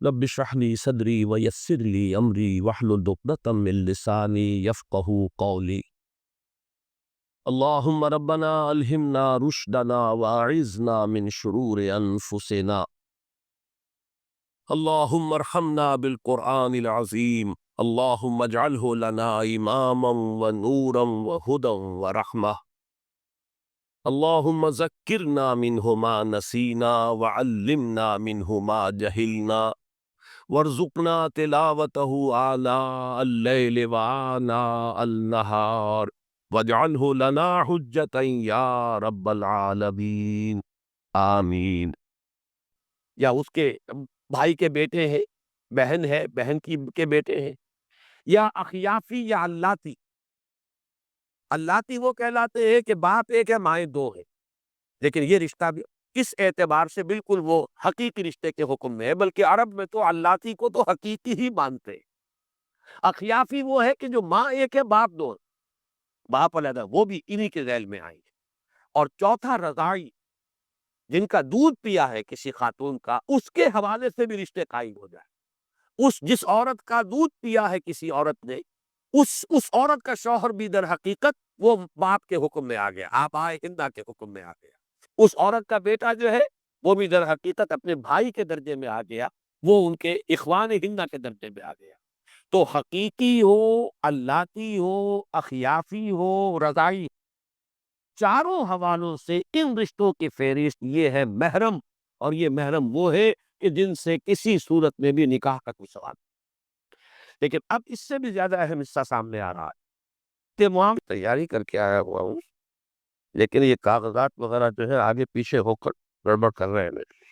رب اشرح لي صدري ويسر لي امري واحلل عقدة من لساني يفقهوا قولي. اللهم ربنا الهمنا رشدنا واعذنا من شرور انفسنا. اللهم ارحمنا بالقرآن العظيم. اللهم اجعله لنا اماما ونورا وهدى ورحمة. اللهم ذكرنا منه ما نسينا وعلمنا منه ما جهلنا وارزقنا تلاوته آناء الليل وآناء النهار واجعله لنا حجة یا رب العالمین آمین۔ یا اس کے بھائی کے بیٹے ہیں، بہن ہے، بہن کے بیٹے ہیں، یا اخیافی یا اللاتی۔ اللاتی وہ کہلاتے ہیں کہ باپ ایک ہے مائیں دو ہیں، لیکن یہ رشتہ بھی کس اعتبار سے بالکل وہ حقیقی رشتے کے حکم میں ہے، بلکہ عرب میں تو اللاتی کو تو حقیقی ہی مانتے ہیں۔ اخیافی وہ ہے کہ جو ماں ایک ہے باپ دو ہیں، باپ علیحدہ، وہ بھی انہی کے ذیل میں آئیں گے۔ اور چوتھا رضاعی، جن کا دودھ پیا ہے کسی خاتون کا، اس کے حوالے سے بھی رشتے قائم ہو جائے۔ جس عورت کا دودھ پیا ہے کسی عورت نے، اس عورت کا شوہر بھی در حقیقت وہ باپ کے حکم میں آ گیا، آبائے ہندہ کے حکم میں آ گیا۔ اس عورت کا بیٹا جو ہے وہ بھی در حقیقت اپنے بھائی کے درجے میں آ گیا، وہ ان کے اخوان ہندہ کے درجے میں آ گیا۔ تو حقیقی ہو، اللاتی ہو، اخیافی ہو، رضاعی، چاروں حوالوں سے ان رشتوں کی فہرست یہ ہے محرم، اور یہ محرم وہ ہے کہ جن سے کسی صورت میں بھی نکاح کا کوئی سوال نہیں۔ لیکن اب اس سے بھی زیادہ اہم حصہ سامنے آ رہا ہے کہ معاملہ تیاری کر کے آیا ہوا ہوں، لیکن یہ کاغذات وغیرہ جو ہے آگے پیچھے ہو کر گڑبڑ کر رہے ہیں میرے لیے۔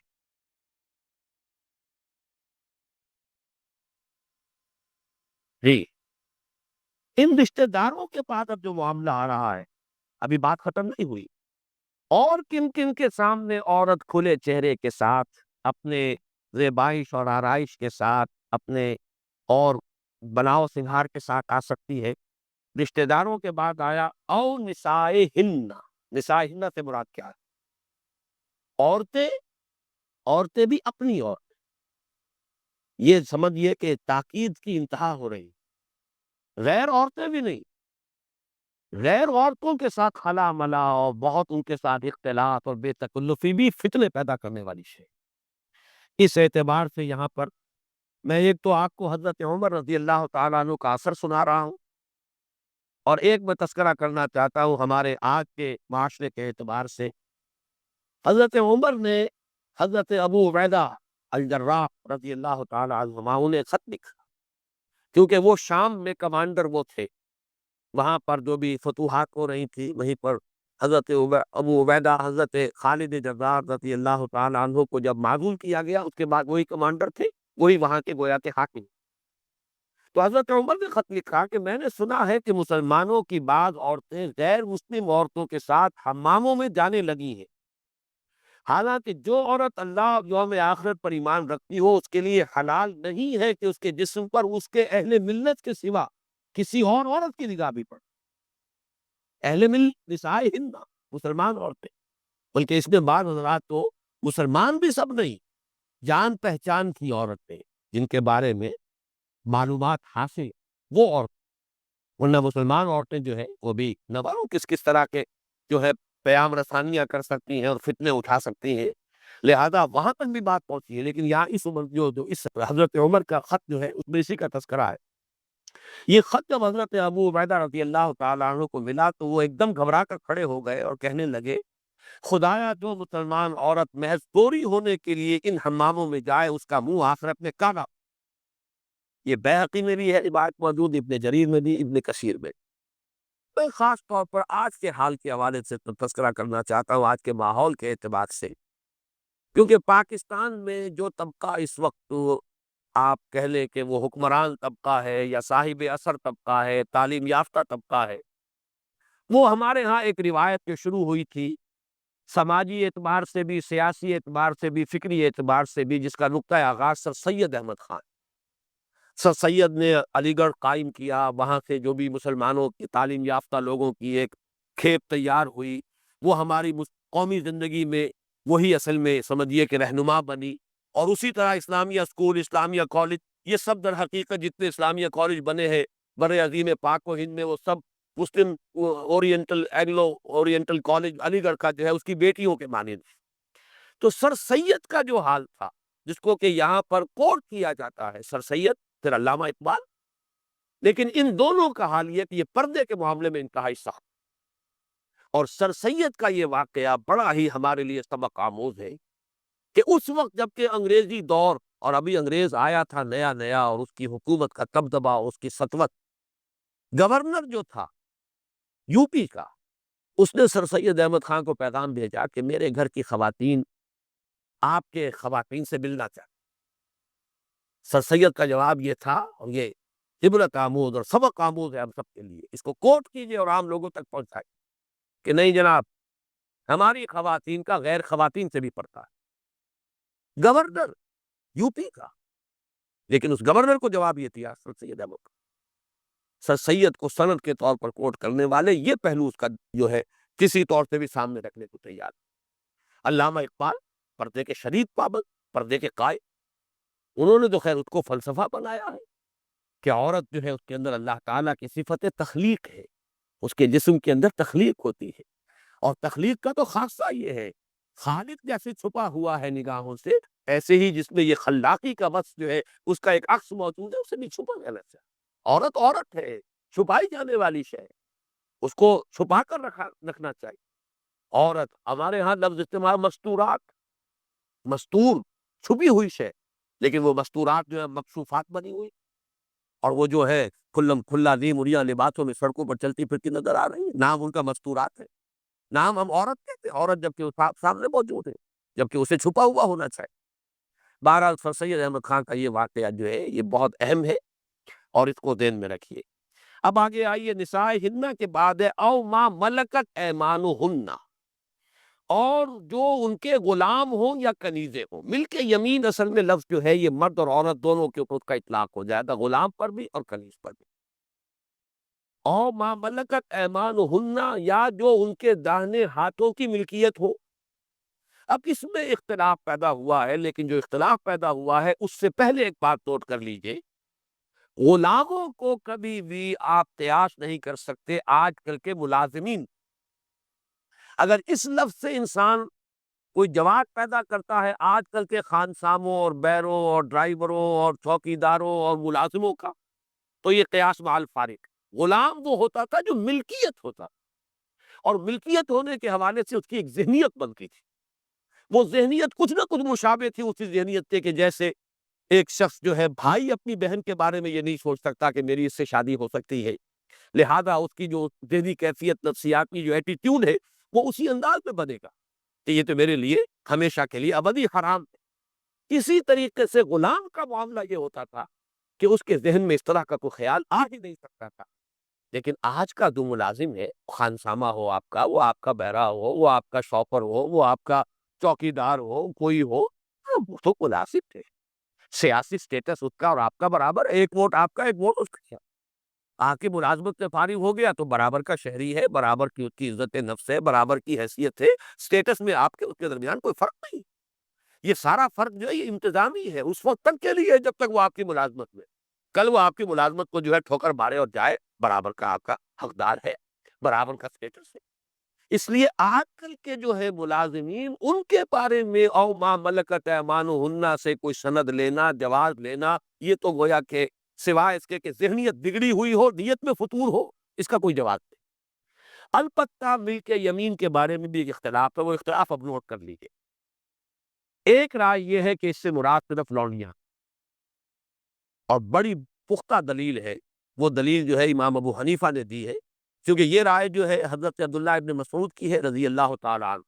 جی، ان رشتہ داروں کے پاس اب جو معاملہ آ رہا ہے، ابھی بات ختم نہیں ہوئی، اور کن کن کے سامنے عورت کھلے چہرے کے ساتھ، اپنے زیبائش اور آرائش کے ساتھ، اپنے اور بناؤ سنگھار کے ساتھ آ سکتی ہے۔ رشتہ داروں کے بعد آیا او نسائے ہن۔ نسائے ہن سے مراد کیا ہے؟ عورتیں بھی اپنی عورت، یہ سمجھیے کہ تاکید کی انتہا ہو رہی، غیر عورتیں بھی نہیں، غیر عورتوں کے ساتھ خلا ملا اور بہت ان کے ساتھ اختلاط اور بے تکلفی بھی فتنے پیدا کرنے والی شے۔ اس اعتبار سے یہاں پر میں ایک تو آپ کو حضرت عمر رضی اللہ تعالیٰ عنہ کا اثر سنا رہا ہوں، اور ایک میں تذکرہ کرنا چاہتا ہوں ہمارے آج کے معاشرے کے اعتبار سے۔ حضرت عمر نے حضرت ابو عبیدہ الجراح رضی اللہ تعالیٰ عنہما انہیں خط لکھا، کیونکہ وہ شام میں کمانڈر وہ تھے، وہاں پر جو بھی فتوحات ہو رہی تھی وہیں پر حضرت ابو عبیدہ حضرت خالد جراح رضی اللہ تعالیٰ عنہ کو جب معزول کیا گیا، اس کے بعد وہی کمانڈر تھے، وہی وہاں کے گویا کے حاکم۔ تو حضرت عمر نے خط لکھا کہ میں نے سنا ہے کہ مسلمانوں کی بعض عورتیں غیر مسلم عورتوں کے ساتھ حماموں میں جانے لگی ہیں، حالانکہ جو عورت اللہ اور یوم آخرت پر ایمان رکھتی ہو اس کے لیے حلال نہیں ہے کہ اس کے جسم پر اس کے اہل ملت کے سوا کسی اور عورت کی نگاہ بھی پڑے۔ اہل ملت نسائے ہند، مسلمان عورتیں، بلکہ اس میں بعض حضرات تو مسلمان بھی سب نہیں، جان پہچان کی عورتیں جن کے بارے میں معلومات حاصل، وہ عورت، ورنہ مسلمان عورتیں جو ہے وہ بھی نہ معلوم کس کس طرح کے جو ہے پیام رسانیاں کر سکتی ہیں اور فتنے اٹھا سکتی ہیں، لہذا وہاں تک بھی بات پہنچی ہے۔ لیکن یہاں اس عمر جو اس حضرت عمر کا خط جو ہے اس میں اسی کا تذکرہ ہے۔ یہ خط جب حضرت ابو عبیدہ رضی اللہ تعالیٰ عنہ کو ملا تو وہ ایک دم گھبرا کر کھڑے ہو گئے اور کہنے لگے، خدایا جو مسلمان عورت محض چوری ہونے کے لیے ان حماموں میں جائے اس کا منہ آخرت میں کالا۔ یہ بیہقی میں بھی ہے روایت موجود، ابن جریر میں بھی، ابن کثیر میں۔ میں خاص طور پر آج کے حال کے حوالے سے تذکرہ کرنا چاہتا ہوں، آج کے ماحول کے اعتبار سے، کیونکہ پاکستان میں جو طبقہ اس وقت آپ کہہ لیں کہ وہ حکمران طبقہ ہے یا صاحب اثر طبقہ ہے، تعلیم یافتہ طبقہ ہے، وہ ہمارے ہاں ایک روایت جو شروع ہوئی تھی سماجی اعتبار سے بھی، سیاسی اعتبار سے بھی، فکری اعتبار سے بھی، جس کا نقطہ آغاز سر سید احمد خان، سر سید نے علی گڑھ قائم کیا، وہاں سے جو بھی مسلمانوں کی تعلیم یافتہ لوگوں کی ایک کھیپ تیار ہوئی، وہ ہماری قومی زندگی میں وہی اصل میں سمجھیے کہ رہنما بنی۔ اور اسی طرح اسلامیہ اسکول، اسلامیہ کالج، یہ سب در حقیقت جتنے اسلامیہ کالج بنے ہیں بر عظیم پاک و ہند میں، وہ سب مسلم اورینٹل، اینگلو اورینٹل کالج علی گڑھ کا جو ہے اس کی بیٹیوں کے مانند ہے۔ تو سر سید کا جو حال تھا، جس کو کہ یہاں پر کوٹ کیا جاتا ہے، سر سید پھر علامہ اقبال، لیکن ان دونوں کا حال یہ کہ یہ پردے کے معاملے میں انتہائی سخت، اور سر سید کا یہ واقعہ بڑا ہی ہمارے لیے سبق آموز ہے کہ اس وقت جب کہ انگریزی دور، اور ابھی انگریز آیا تھا نیا نیا، اور اس کی حکومت کا دبدبا، اس کی سطوت، گورنر جو تھا یو پی کا، اس نے سر سید احمد خان کو پیغام بھیجا کہ میرے گھر کی خواتین آپ کے خواتین سے ملنا چاہتے۔ سر سید کا جواب یہ تھا، اور یہ عبرت آموز اور سبق آموز ہے ہم سب کے لیے، اس کو کوٹ کیجئے اور عام لوگوں تک پہنچائیے کہ نہیں جناب، ہماری خواتین کا غیر خواتین سے بھی پڑتا ہے، گورنر یو پی کا۔ لیکن اس گورنر کو جواب یہ دیا سر سید احمد خان۔ سر سید کو سند کے طور پر کوٹ کرنے والے یہ پہلو اس کا جو ہے کسی طور سے بھی سامنے رکھنے کو تیار۔ علامہ اقبال پردے کے شدید پابند، پردے کے قائل، انہوں نے تو خیر اس کو فلسفہ بنایا ہے کہ عورت جو ہے اس کے اندر اللہ تعالیٰ کی صفت تخلیق ہے، اس کے جسم کے اندر تخلیق ہوتی ہے، اور تخلیق کا تو خاصہ یہ ہے، خالق جیسے چھپا ہوا ہے نگاہوں سے، ایسے ہی جس میں یہ خلاقی کا وصف جو ہے اس کا ایک عکس موجود ہے، اسے بھی چھپا جانا چاہیے۔ عورت عورت ہے، چھپائی جانے والی شے ہے، اس کو چھپا کر رکھنا چاہیے۔ عورت، ہمارے ہاں لفظ استعمال مستورات، مستور چھپی ہوئی شے، لیکن وہ مستورات جو ہے مکشوفات بنی ہوئی، اور وہ جو ہے کھلم کھلا نیم اڑیا لباسوں میں سڑکوں پر چلتی پھرتی نظر آ رہی ہے، نام ان کا مستورات ہے۔ نام ہم عورت کہتے ہیں، عورت جبکہ وہ سامنے موجود ہے، جبکہ اسے چھپا ہوا ہونا چاہیے۔ بہرحال سر سید احمد خان کا یہ واقعہ جو ہے یہ بہت اہم ہے، اور اس کو ذہن میں رکھیے۔ اب آگے آئیے، نساء ہننا کے بعد ہے او ما ملکت ایمانہن، اور جو ان کے غلام ہوں یا کنیزیں ہوں۔ مل کے یمین اصل میں لفظ جو ہے یہ مرد اور عورت دونوں کے اوپر اس کا اطلاق ہو جائے گا، غلام پر بھی اور کنیز پر بھی۔ او ما ملکت ایمانہن، یا جو ان کے داہنے ہاتھوں کی ملکیت ہو۔ اب اس میں اختلاف پیدا ہوا ہے، لیکن جو اختلاف پیدا ہوا ہے اس سے پہلے ایک بات نوٹ کر لیجئے، غلاموں کو کبھی بھی آپ قیاس نہیں کر سکتے آج کل کے ملازمین۔ اگر اس لفظ سے انسان کوئی جواب پیدا کرتا ہے آج کل کے خانساموں اور بیروں اور ڈرائیوروں اور چوکیداروں اور ملازموں کا، تو یہ قیاس مع الفارق۔ غلام وہ ہوتا تھا جو ملکیت ہوتا، اور ملکیت ہونے کے حوالے سے اس کی ایک ذہنیت بنتی تھی، وہ ذہنیت کچھ نہ کچھ مشابہ تھی اسی ذہنیت کے، کہ جیسے ایک شخص جو ہے بھائی اپنی بہن کے بارے میں یہ نہیں سوچ سکتا کہ میری اس سے شادی ہو سکتی ہے، لہذا اس کی جو ذہنی کیفیت، نفسیاتی جو ایٹیٹیوڈ ہے وہ اسی انداز میں بنے گا کہ یہ تو میرے لیے ہمیشہ کے لیے ابدی حرام ہے۔ اسی طریقے سے غلام کا معاملہ یہ ہوتا تھا کہ اس کے ذہن میں اس طرح کا کوئی خیال آ ہی نہیں سکتا تھا۔ لیکن آج کا جو ملازم ہے، خانسامہ ہو آپ کا، وہ آپ کا بہرہ ہو، وہ آپ کا شوپر ہو، وہ آپ کا چوکیدار ہو، کوئی ہو، وہ تو ملازم تھے، سیاسی سٹیٹس اس کا اور آپ کا برابر، ایک ووٹ آپ کا، ایک ووٹ اس کا۔ آ کے ملازمت سے فارغ ہو گیا تو برابر کا شہری ہے، برابر کی اس کی عزت نفس ہے، برابر کی حیثیت ہے، سٹیٹس میں آپ کے اس کے درمیان کوئی فرق نہیں۔ یہ سارا فرق جو ہے یہ انتظامی ہے، اس وقت تک کے لیے جب تک وہ آپ کی ملازمت میں، کل وہ آپ کی ملازمت کو جو ہے ٹھوکر مارے اور جائے، برابر کا آپ کا حقدار ہے، برابر کا سٹیٹس ہے۔ اس لیے آج کل کے جو ہے ملازمین، ان کے بارے میں او ما ملکت ایمانہن سے کوئی سند لینا، جواز لینا، یہ تو گویا کہ سوائے اس کے کہ ذہنیت بگڑی ہوئی ہو، نیت میں فطور ہو، اس کا کوئی جواز نہیں۔ البتہ مل کے یمین کے بارے میں بھی ایک اختلاف ہے، وہ اختلاف اب نوٹ کر لیجیے۔ ایک رائے یہ ہے کہ اس سے مراد صرف لونڈیاں، اور بڑی پختہ دلیل ہے، وہ دلیل جو ہے امام ابو حنیفہ نے دی ہے، کیونکہ یہ رائے جو ہے حضرت عبداللہ ابن مسعود کی ہے رضی اللہ تعالیٰ عنہ،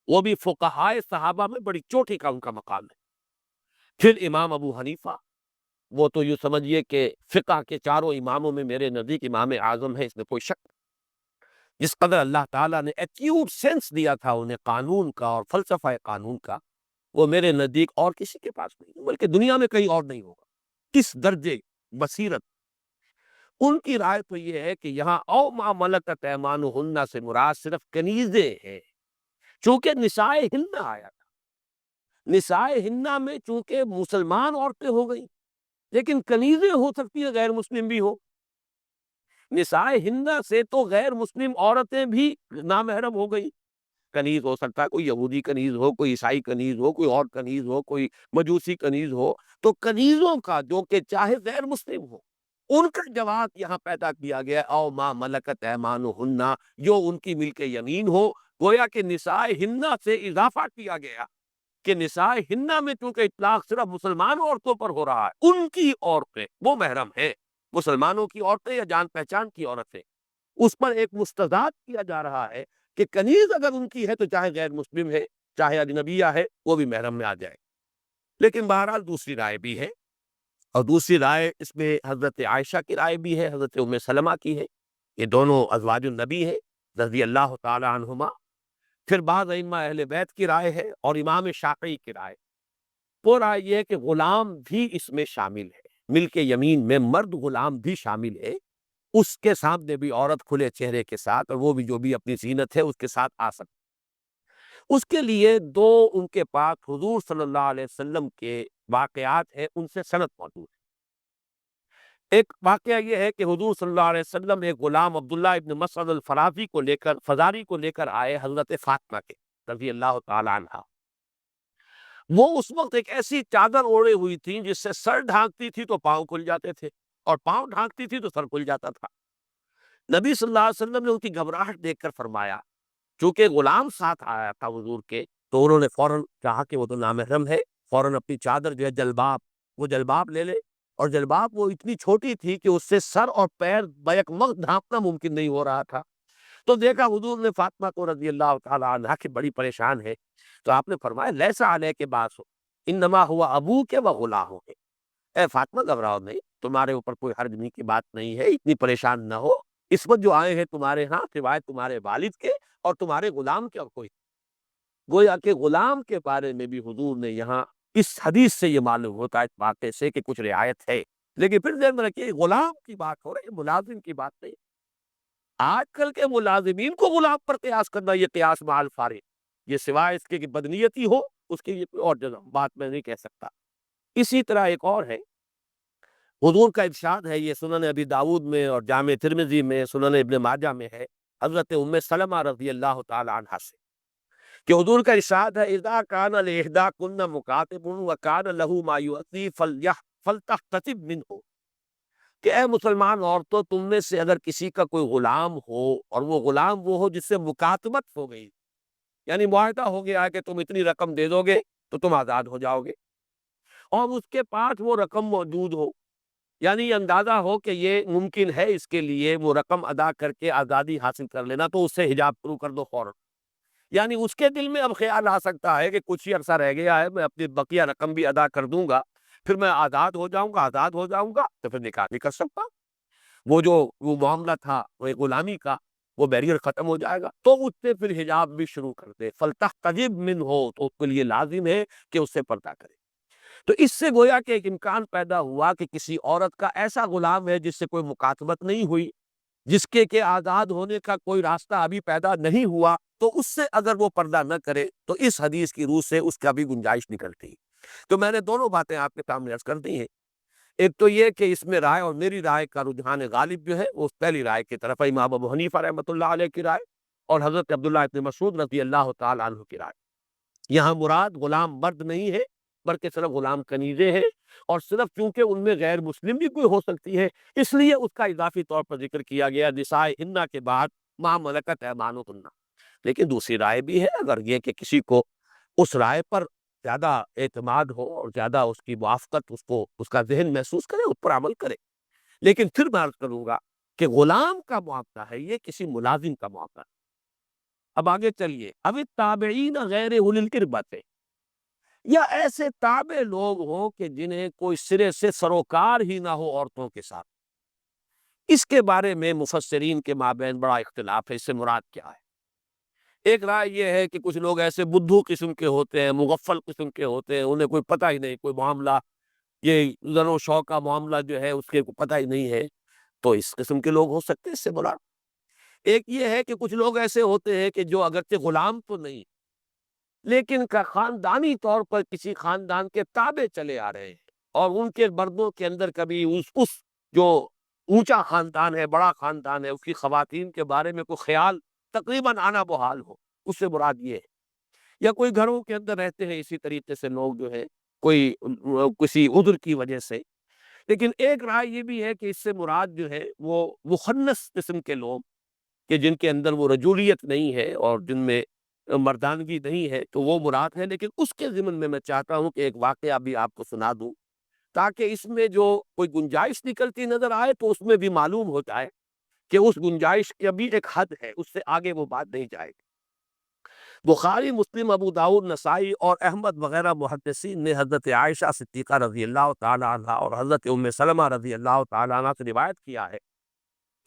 وہ بھی فقہائے صحابہ میں بڑی چوٹی کا ان کا مقام ہے۔ پھر امام ابو حنیفہ، وہ تو یوں سمجھیے کہ فقہ کے چاروں اماموں میں میرے نزدیک امام اعظم ہے، اس میں کوئی شک نہیں۔ جس قدر اللہ تعالیٰ نے ایکیوٹ سینس دیا تھا انہیں قانون کا اور فلسفہ قانون کا، وہ میرے نزدیک اور کسی کے پاس نہیں، بلکہ دنیا میں کہیں اور نہیں ہوگا۔ کس درجے بصیرت! ان کی رائے تو یہ ہے کہ یہاں او ما ملکت ایمانہن سے مراد صرف کنیزیں ہیں، چونکہ نساء ہن آیا تھا، نسائے ہنہ میں چونکہ مسلمان عورتیں ہو گئیں، لیکن کنیزیں ہو سکتی ہیں غیر مسلم بھی ہو۔ نسائے ہنہ سے تو غیر مسلم عورتیں بھی نامحرم ہو گئی۔ کنیز ہو سکتا ہے، کوئی یہودی کنیز ہو، کوئی عیسائی کنیز ہو، کوئی اور کنیز ہو، کوئی مجوسی کنیز ہو، تو کنیزوں کا جو کہ چاہے غیر مسلم ہو، ان کا جواز یہاں پیدا کیا گیا، او ما ملکت ایمانہن، جو ان کی ملک یمین ہو۔ گویا کہ نسائے ہنہ سے اضافہ کیا گیا کہ نسائے ہنہ میں چونکہ اطلاق صرف مسلمان عورتوں پر ہو رہا ہے، ان کی عورتیں وہ محرم ہیں، مسلمانوں کی عورتیں یا جان پہچان کی عورتیں، اس پر ایک مستضاد کیا جا رہا ہے کہ کنیز اگر ان کی ہے تو چاہے غیر مسلم ہے، چاہے اجنبیہ ہے، وہ بھی محرم میں آ جائے۔ لیکن بہرحال دوسری رائے بھی ہے، اور دوسری رائے اس میں حضرت عائشہ کی رائے بھی ہے، حضرت ام سلمہ کی ہے، یہ دونوں ازواج النبی ہیں رضی اللہ تعالی عنہما۔ پھر بعض ائمہ اہل بیت کی رائے ہے اور امام شافعی کی رائے۔ وہ رائے یہ ہے کہ غلام بھی اس میں شامل ہے، ملک یمین میں مرد غلام بھی شامل ہے، اس کے سامنے بھی عورت کھلے چہرے کے ساتھ، اور وہ بھی جو بھی اپنی زینت ہے اس کے ساتھ آ سکتی۔ اس کے لیے دو ان کے پاس حضور صلی اللہ علیہ وسلم کے واقعات ہیں، ان سے سند موجود ہے۔ ایک واقعہ یہ ہے کہ حضور صلی اللہ علیہ وسلم ایک غلام عبداللہ ابن مسعود الفرازی کو لے کر فزاری کو لے کر آئے حضرت فاطمہ کے رضی اللہ تعالی عنہ۔ وہ اس وقت ایک ایسی چادر اوڑھے ہوئی تھی جس سے سر ڈھانکتی تھی تو پاؤں کھل جاتے تھے، اور پاؤں ڈھانکتی تھی تو سر کھل جاتا تھا۔ نبی صلی اللہ علیہ وسلم نے ان کی گھبراہٹ دیکھ کر فرمایا، چونکہ غلام ساتھ آیا تھا حضور کے، تو انہوں نے فوراً کہا کہ وہ تو نامحرم ہے، فوراً اپنی چادر جو ہے جلباب، وہ جلباب لے لے، اور جلباب وہ اتنی چھوٹی تھی کہ اس سے سر اور پیر بیک وقت ڈھانپنا ممکن نہیں ہو رہا تھا۔ تو دیکھا حضور نے فاطمہ کو رضی اللہ تعالی عنہا کہ بڑی پریشان ہے، تو آپ نے فرمایا لیسا علیہ کے باس ہو انما ہوا ابو کے و غلام، اے فاطمہ گھبراؤ نہیں، تمہارے اوپر کوئی حرج نہیں کی بات نہیں ہے، اتنی پریشان نہ ہو، اس وقت جو آئے ہیں تمہارے ہاں سوائے تمہارے والد کے اور تمہارے غلام کے اور کوئی۔ گویا کہ غلام کے بارے میں بھی حضور نے یہاں اس حدیث سے یہ معلوم ہوتا ہے، اس واقعے سے کہ کچھ رعایت ہے، لیکن پھر ذہن میں رکھیے غلام کی بات ہو رہی ہے، ملازم کی بات نہیں۔ آج کل کے ملازمین کو غلام پر قیاس کرنا، یہ قیاس مع الفارق، یہ سوائے اس کے کہ بدنیتی ہو، اس کی یہ کوئی اور بات میں نہیں کہہ سکتا۔ اسی طرح ایک اور ہے، حضور کا ارشاد ہے، یہ سنن ابی داؤد میں اور جامع ترمذی میں، سنن ابن ماجہ میں ہے، حضرت ام سلمہ رضی اللہ تعالی عنہا سے، کہ حضور کا ارشاد ہے اذا کان لاحداکن مکاتب وکان له ما یؤتی فلتحتسب منه، کہ اے مسلمان عورتوں، تم میں سے اگر کسی کا کوئی غلام ہو، اور وہ غلام وہ ہو جس سے مکاتبت ہو گئی، یعنی معاہدہ ہو گیا ہے کہ تم اتنی رقم دے دو گے تو تم آزاد ہو جاؤ گے، اور اس کے پاس وہ رقم موجود ہو، یعنی یہ اندازہ ہو کہ یہ ممکن ہے اس کے لیے وہ رقم ادا کر کے آزادی حاصل کر لینا، تو اس سے حجاب شروع کر دو فوراً۔ یعنی اس کے دل میں اب خیال آ سکتا ہے کہ کچھ ہی عرصہ رہ گیا ہے، میں اپنی بقیہ رقم بھی ادا کر دوں گا، پھر میں آزاد ہو جاؤں گا، آزاد ہو جاؤں گا تو پھر نکاح بھی کر سکتا، وہ معاملہ تھا وہ ایک غلامی کا، وہ بیریئر ختم ہو جائے گا، تو اس سے پھر حجاب بھی شروع کر دے، فلتحتجب منہ، تو اس کے لیے لازم ہے کہ اس سے پردہ کرے۔ تو اس سے گویا کہ ایک امکان پیدا ہوا کہ کسی عورت کا ایسا غلام ہے جس سے کوئی مکاتبت نہیں ہوئی، جس کے آزاد ہونے کا کوئی راستہ ابھی پیدا نہیں ہوا، تو اس سے اگر وہ پردہ نہ کرے تو اس حدیث کی روح سے اس کا بھی گنجائش نکلتی۔ تو میں نے دونوں باتیں آپ کے سامنے عرض کر دی ہیں، ایک تو یہ کہ اس میں رائے اور میری رائے کا رجحان غالب جو ہے وہ اس پہلی رائے کی طرف ہے، امام ابو حنیفہ رحمۃ اللہ علیہ کی رائے اور حضرت عبداللہ ابن مسعود رضی اللہ تعالی عنہ کی رائے۔ یہاں مراد غلام مرد نہیں ہے، بلکہ صرف غلام کنیزیں ہیں، اور صرف چونکہ ان میں غیر مسلم بھی کوئی ہو سکتی ہے، اس لیے اس کا اضافی طور پر ذکر کیا گیا نسائے ہنہ کے بعد ما ملکت ایمانکن۔ لیکن دوسری رائے بھی ہے، اگر یہ کہ کسی کو اس رائے پر زیادہ اعتماد ہو اور زیادہ اس کی موافقت اس کا ذہن محسوس کرے، اس پر عمل کرے، لیکن پھر میں عرض کروں گا کہ غلام کا معاملہ ہے، یہ کسی ملازم کا معاملہ ہے۔ اب آگے چلیے، اب التابعین غیر اولی الاربۃ، یا ایسے تابع لوگ ہوں کہ جنہیں کوئی سرے سے سروکار ہی نہ ہو عورتوں کے ساتھ، اس کے بارے میں مفسرین کے مابین بڑا اختلاف ہے، اس سے مراد کیا ہے۔ ایک رائے یہ ہے کہ کچھ لوگ ایسے بدھو قسم کے ہوتے ہیں، مغفل قسم کے ہوتے ہیں، انہیں کوئی پتہ ہی نہیں، کوئی معاملہ یہ زن و شوق کا معاملہ جو ہے اس کے پتہ ہی نہیں ہے، تو اس قسم کے لوگ ہو سکتے ہیں، اس سے مراد۔ ایک یہ ہے کہ کچھ لوگ ایسے ہوتے ہیں کہ جو اگرچہ غلام تو نہیں، لیکن کا خاندانی طور پر کسی خاندان کے تابع چلے آ رہے ہیں، اور ان کے مردوں کے اندر کبھی اس جو اونچا خاندان ہے، بڑا خاندان ہے، اس کی خواتین کے بارے میں کوئی خیال تقریباً آنا بحال ہو، اس سے مراد یہ ہے۔ یا کوئی گھروں کے اندر رہتے ہیں اسی طریقے سے لوگ جو ہے کوئی کسی عذر کی وجہ سے، لیکن ایک رائے یہ بھی ہے کہ اس سے مراد جو ہے وہ مخنث قسم کے لوگ، کہ جن کے اندر وہ رجولیت نہیں ہے اور جن میں مردانگی نہیں ہے، تو وہ مراد ہے۔ لیکن اس کے ضمن میں چاہتا ہوں کہ ایک واقعہ بھی آپ کو سنا دوں، تاکہ اس میں جو کوئی گنجائش نکلتی نظر آئے تو اس میں بھی معلوم ہو جائے کہ اس گنجائش کی ابھی ایک حد ہے، اس سے آگے وہ بات نہیں جائے گی۔ بخاری، مسلم، ابو داؤد، نسائی اور احمد وغیرہ محدثین نے حضرت عائشہ صدیقہ رضی اللہ تعالی عنہا اور حضرت ام سلمہ رضی اللہ تعالی عنہ سے روایت کیا ہے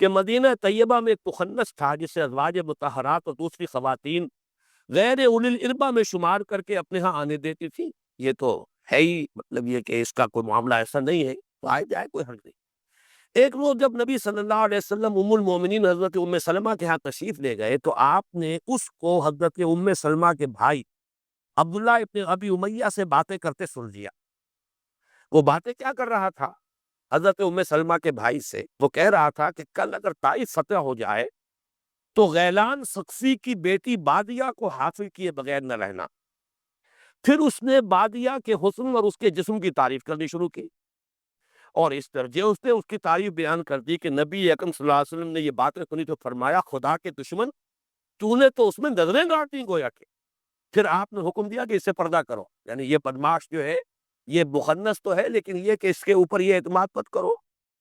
کہ مدینہ طیبہ میں ایک مخنث تھا جسے ازواج مطہرات اور دوسری خواتین غیر اولی الاربہ میں شمار کر کے اپنے ہاں آنے دیتی تھی۔ یہ تو ہے ہی، مطلب یہ کہ اس کا کوئی معاملہ ایسا نہیں ہے، تو آئے جائے، کوئی حرج نہیں۔ ایک روز جب نبی صلی اللہ علیہ وسلم ام المومنین حضرت ام سلمہ کے ہاں تشریف لے گئے تو آپ نے اس کو حضرت ام سلمہ کے بھائی عبداللہ ابن ابی امیہ سے باتیں کرتے سن لیا۔ وہ باتیں کیا کر رہا تھا؟ حضرت ام سلمہ کے بھائی سے وہ کہہ رہا تھا کہ کل اگر طائف فتح ہو جائے تو غیلان سقفی کی بیٹی بادیہ کو حاصل کیے بغیر نہ رہنا۔ پھر اس نے بادیہ کے حسن اور اس کے جسم کی تعریف کرنی شروع کی، اور اس درجے اس نے اس کی تعریف بیان کر دی کہ نبی اکرم صلی اللہ علیہ وسلم نے یہ باتیں سنی تو فرمایا، خدا کے دشمن، تو نے تو اس میں نظریں گاڑ دیں گویا کہ۔ پھر آپ نے حکم دیا کہ اس سے پردہ کرو، یعنی یہ بدماش جو ہے یہ مخنث تو ہے، لیکن یہ کہ اس کے اوپر یہ اعتماد مت کرو،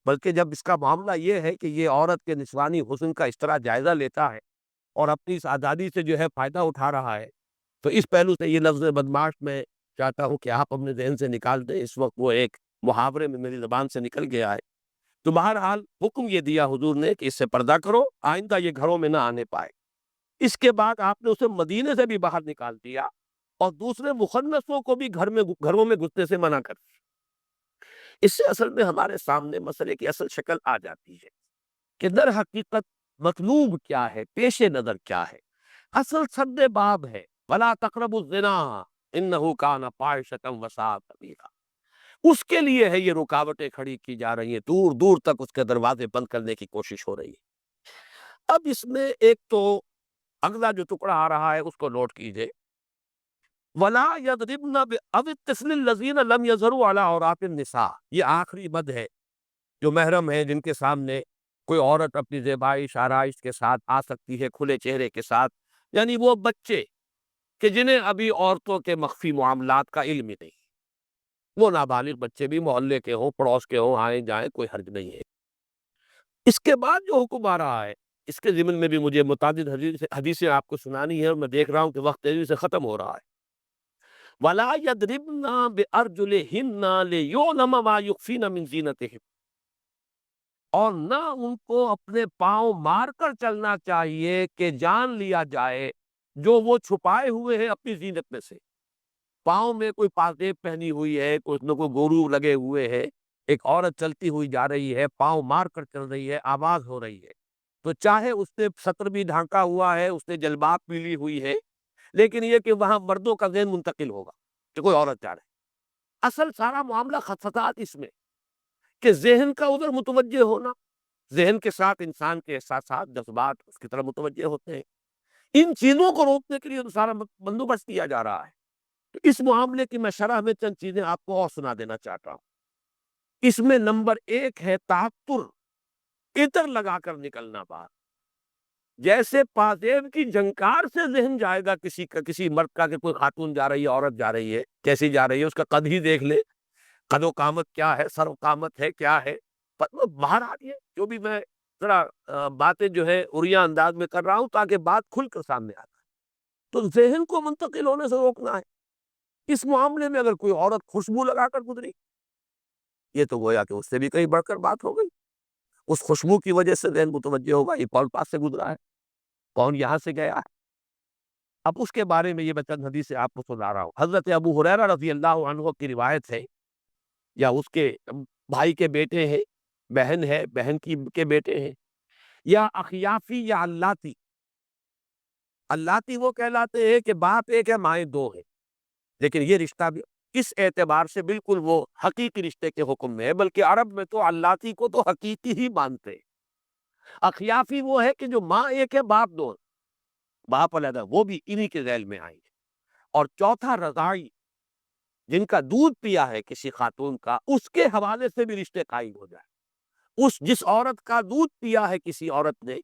بلکہ جب اس کا معاملہ یہ ہے کہ یہ عورت کے نسوانی حسن کا اس طرح جائزہ لیتا ہے اور اپنی اس آزادی سے جو ہے فائدہ اٹھا رہا ہے، تو اس پہلو سے یہ لفظ بدماش میں چاہتا ہوں کہ آپ اپنے ذہن سے نکال دیں۔ اس وقت وہ ایک محاورے میں میری زبان سے نکل گیا ہے۔ تو بہرحال حکم یہ دیا حضور نے کہ اس سے پردہ کرو، آئندہ یہ گھروں میں نہ آنے پائے۔ اس کے بعد آپ نے اسے مدینے سے بھی باہر نکال دیا اور دوسرے مخنثوں کو بھی گھروں میں گھسنے سے منع کر دیا۔ اس سے اصل میں ہمارے سامنے مسئلے کی اصل شکل آ جاتی ہے کہ در حقیقت مطلوب کیا ہے، پیش نظر کیا ہے۔ اصل سد باب ہے وَلَا تَقْرَبُوا الزِّنَا إِنَّهُ كَانَ فَاحِشَةً وَسَاءَ سَبِيلًا۔ اس کے لیے ہے یہ رکاوٹیں کھڑی کی جا رہی ہیں، دور دور تک اس کے دروازے بند کرنے کی کوشش ہو رہی ہے۔ اب اس میں ایک تو اگلا جو ٹکڑا آ رہا ہے اس کو نوٹ کیجئے، وَلَا يَضْرِبْنَ بِأَوِ الطِّفْلِ الَّذِينَ لَمْ يَظْهَرُوا عَلَىٰ عَوْرَاتِ النِّسَاءِ۔ یہ آخری بد ہے، جو محرم ہے، جن کے سامنے کوئی عورت اپنی زیبائش آرائش کے ساتھ آ سکتی ہے، کھلے چہرے کے ساتھ، یعنی وہ بچے کہ جنہیں ابھی عورتوں کے مخفی معاملات کا علم ہی نہیں، وہ نابالغ بچے بھی محلے کے ہوں، پڑوس کے ہوں، آئیں جائیں، کوئی حرج نہیں ہے۔ اس کے بعد جو حکم آ رہا ہے اس کے ضمن میں بھی مجھے متعدد حدیثیں آپ کو سنانی ہے، اور میں دیکھ رہا ہوں کہ وقت تیزی سے ختم ہو رہا ہے۔ وَلَا يَضْرِبْنَ بِأَرْجُلِهِنَّ لِيُعْلَمَ مَا يُخْفِينَ مِنْ زِينَتِهِنَّ، اور نہ ان کو اپنے پاؤں مار کر چلنا چاہیے کہ جان لیا جائے جو وہ چھپائے ہوئے ہیں اپنی زینت میں سے۔ پاؤں میں کوئی پازیب پہنی ہوئی ہے، کچھ نہ کوئی گورو لگے ہوئے ہے، ایک عورت چلتی ہوئی جا رہی ہے، پاؤں مار کر چل رہی ہے، آواز ہو رہی ہے، تو چاہے اس نے سطر بھی ڈھانکا ہوا ہے، اس نے جلباب پیلی ہوئی ہے، لیکن یہ کہ وہاں مردوں کا ذہن منتقل ہوگا کہ کوئی عورت جا رہی ہے۔ اصل سارا معاملہ خدشات اس میں کہ ذہن کا ادھر متوجہ ہونا، ذہن کے ساتھ انسان کے احساسات، جذبات اس کی طرف متوجہ ہوتے ہیں۔ ان چیزوں کو روکنے کے لیے تو سارا بندوبست کیا جا رہا ہے۔ تو اس معاملے کی میں شرح میں چند چیزیں آپ کو اور سنا دینا چاہتا ہوں۔ اس میں نمبر ایک ہے تعطر، عطر لگا کر نکلنا باہر۔ جیسے پازیب کی جھنکار سے ذہن جائے گا کسی مرد کا کہ کوئی خاتون جا رہی ہے، عورت جا رہی ہے، کیسی جا رہی ہے، اس کا قد ہی دیکھ لے، قد و قامت کیا ہے، سر و قامت ہے کیا ہے، باہر آ رہی ہے۔ جو بھی میں ذرا باتیں جو ہے عریاں انداز میں کر رہا ہوں تاکہ بات کھل کر سامنے آتا ہے، تو ذہن کو منتقل ہونے سے روکنا ہے۔ اس معاملے میں اگر کوئی عورت خوشبو لگا کر گزری، یہ تو گویا کہ اس سے بھی کہیں بڑھ کر بات ہو گئی۔ اس خوشبو کی وجہ سے ذہن متوجہ ہوگا یہ کون پاس سے گزرا ہے، کون یہاں سے گیا ہے۔ اب اس کے بارے میں یہ میں چند حدیث سے آپ کو سنا رہا ہوں۔ حضرت ابو ہریرہ رضی اللہ عنہ کی روایت ہے، یا اس کے بھائی کے بیٹے ہیں، بہن ہے، بہن کے بیٹے ہیں، یا اخیافی یا اللاتی، اللاتی وہ کہلاتے ہیں کہ باپ ایک ہے مائیں دو ہیں، لیکن یہ رشتہ بھی اس اعتبار سے بالکل وہ حقیقی رشتے کے حکم میں ہے، بلکہ عرب میں تو اللاتی کو تو حقیقی ہی مانتے ہیں۔ اخیافی وہ ہے کہ جو ماں ایک ہے باپ دو ہیں، باپ علیحدہ، وہ بھی انہی کے ذیل میں آئیں گے۔ اور چوتھا رضاعی، جن کا دودھ پیا ہے کسی خاتون کا، اس کے حوالے سے بھی رشتے قائم ہو جائے۔ جس عورت کا دودھ پیا ہے کسی عورت نے،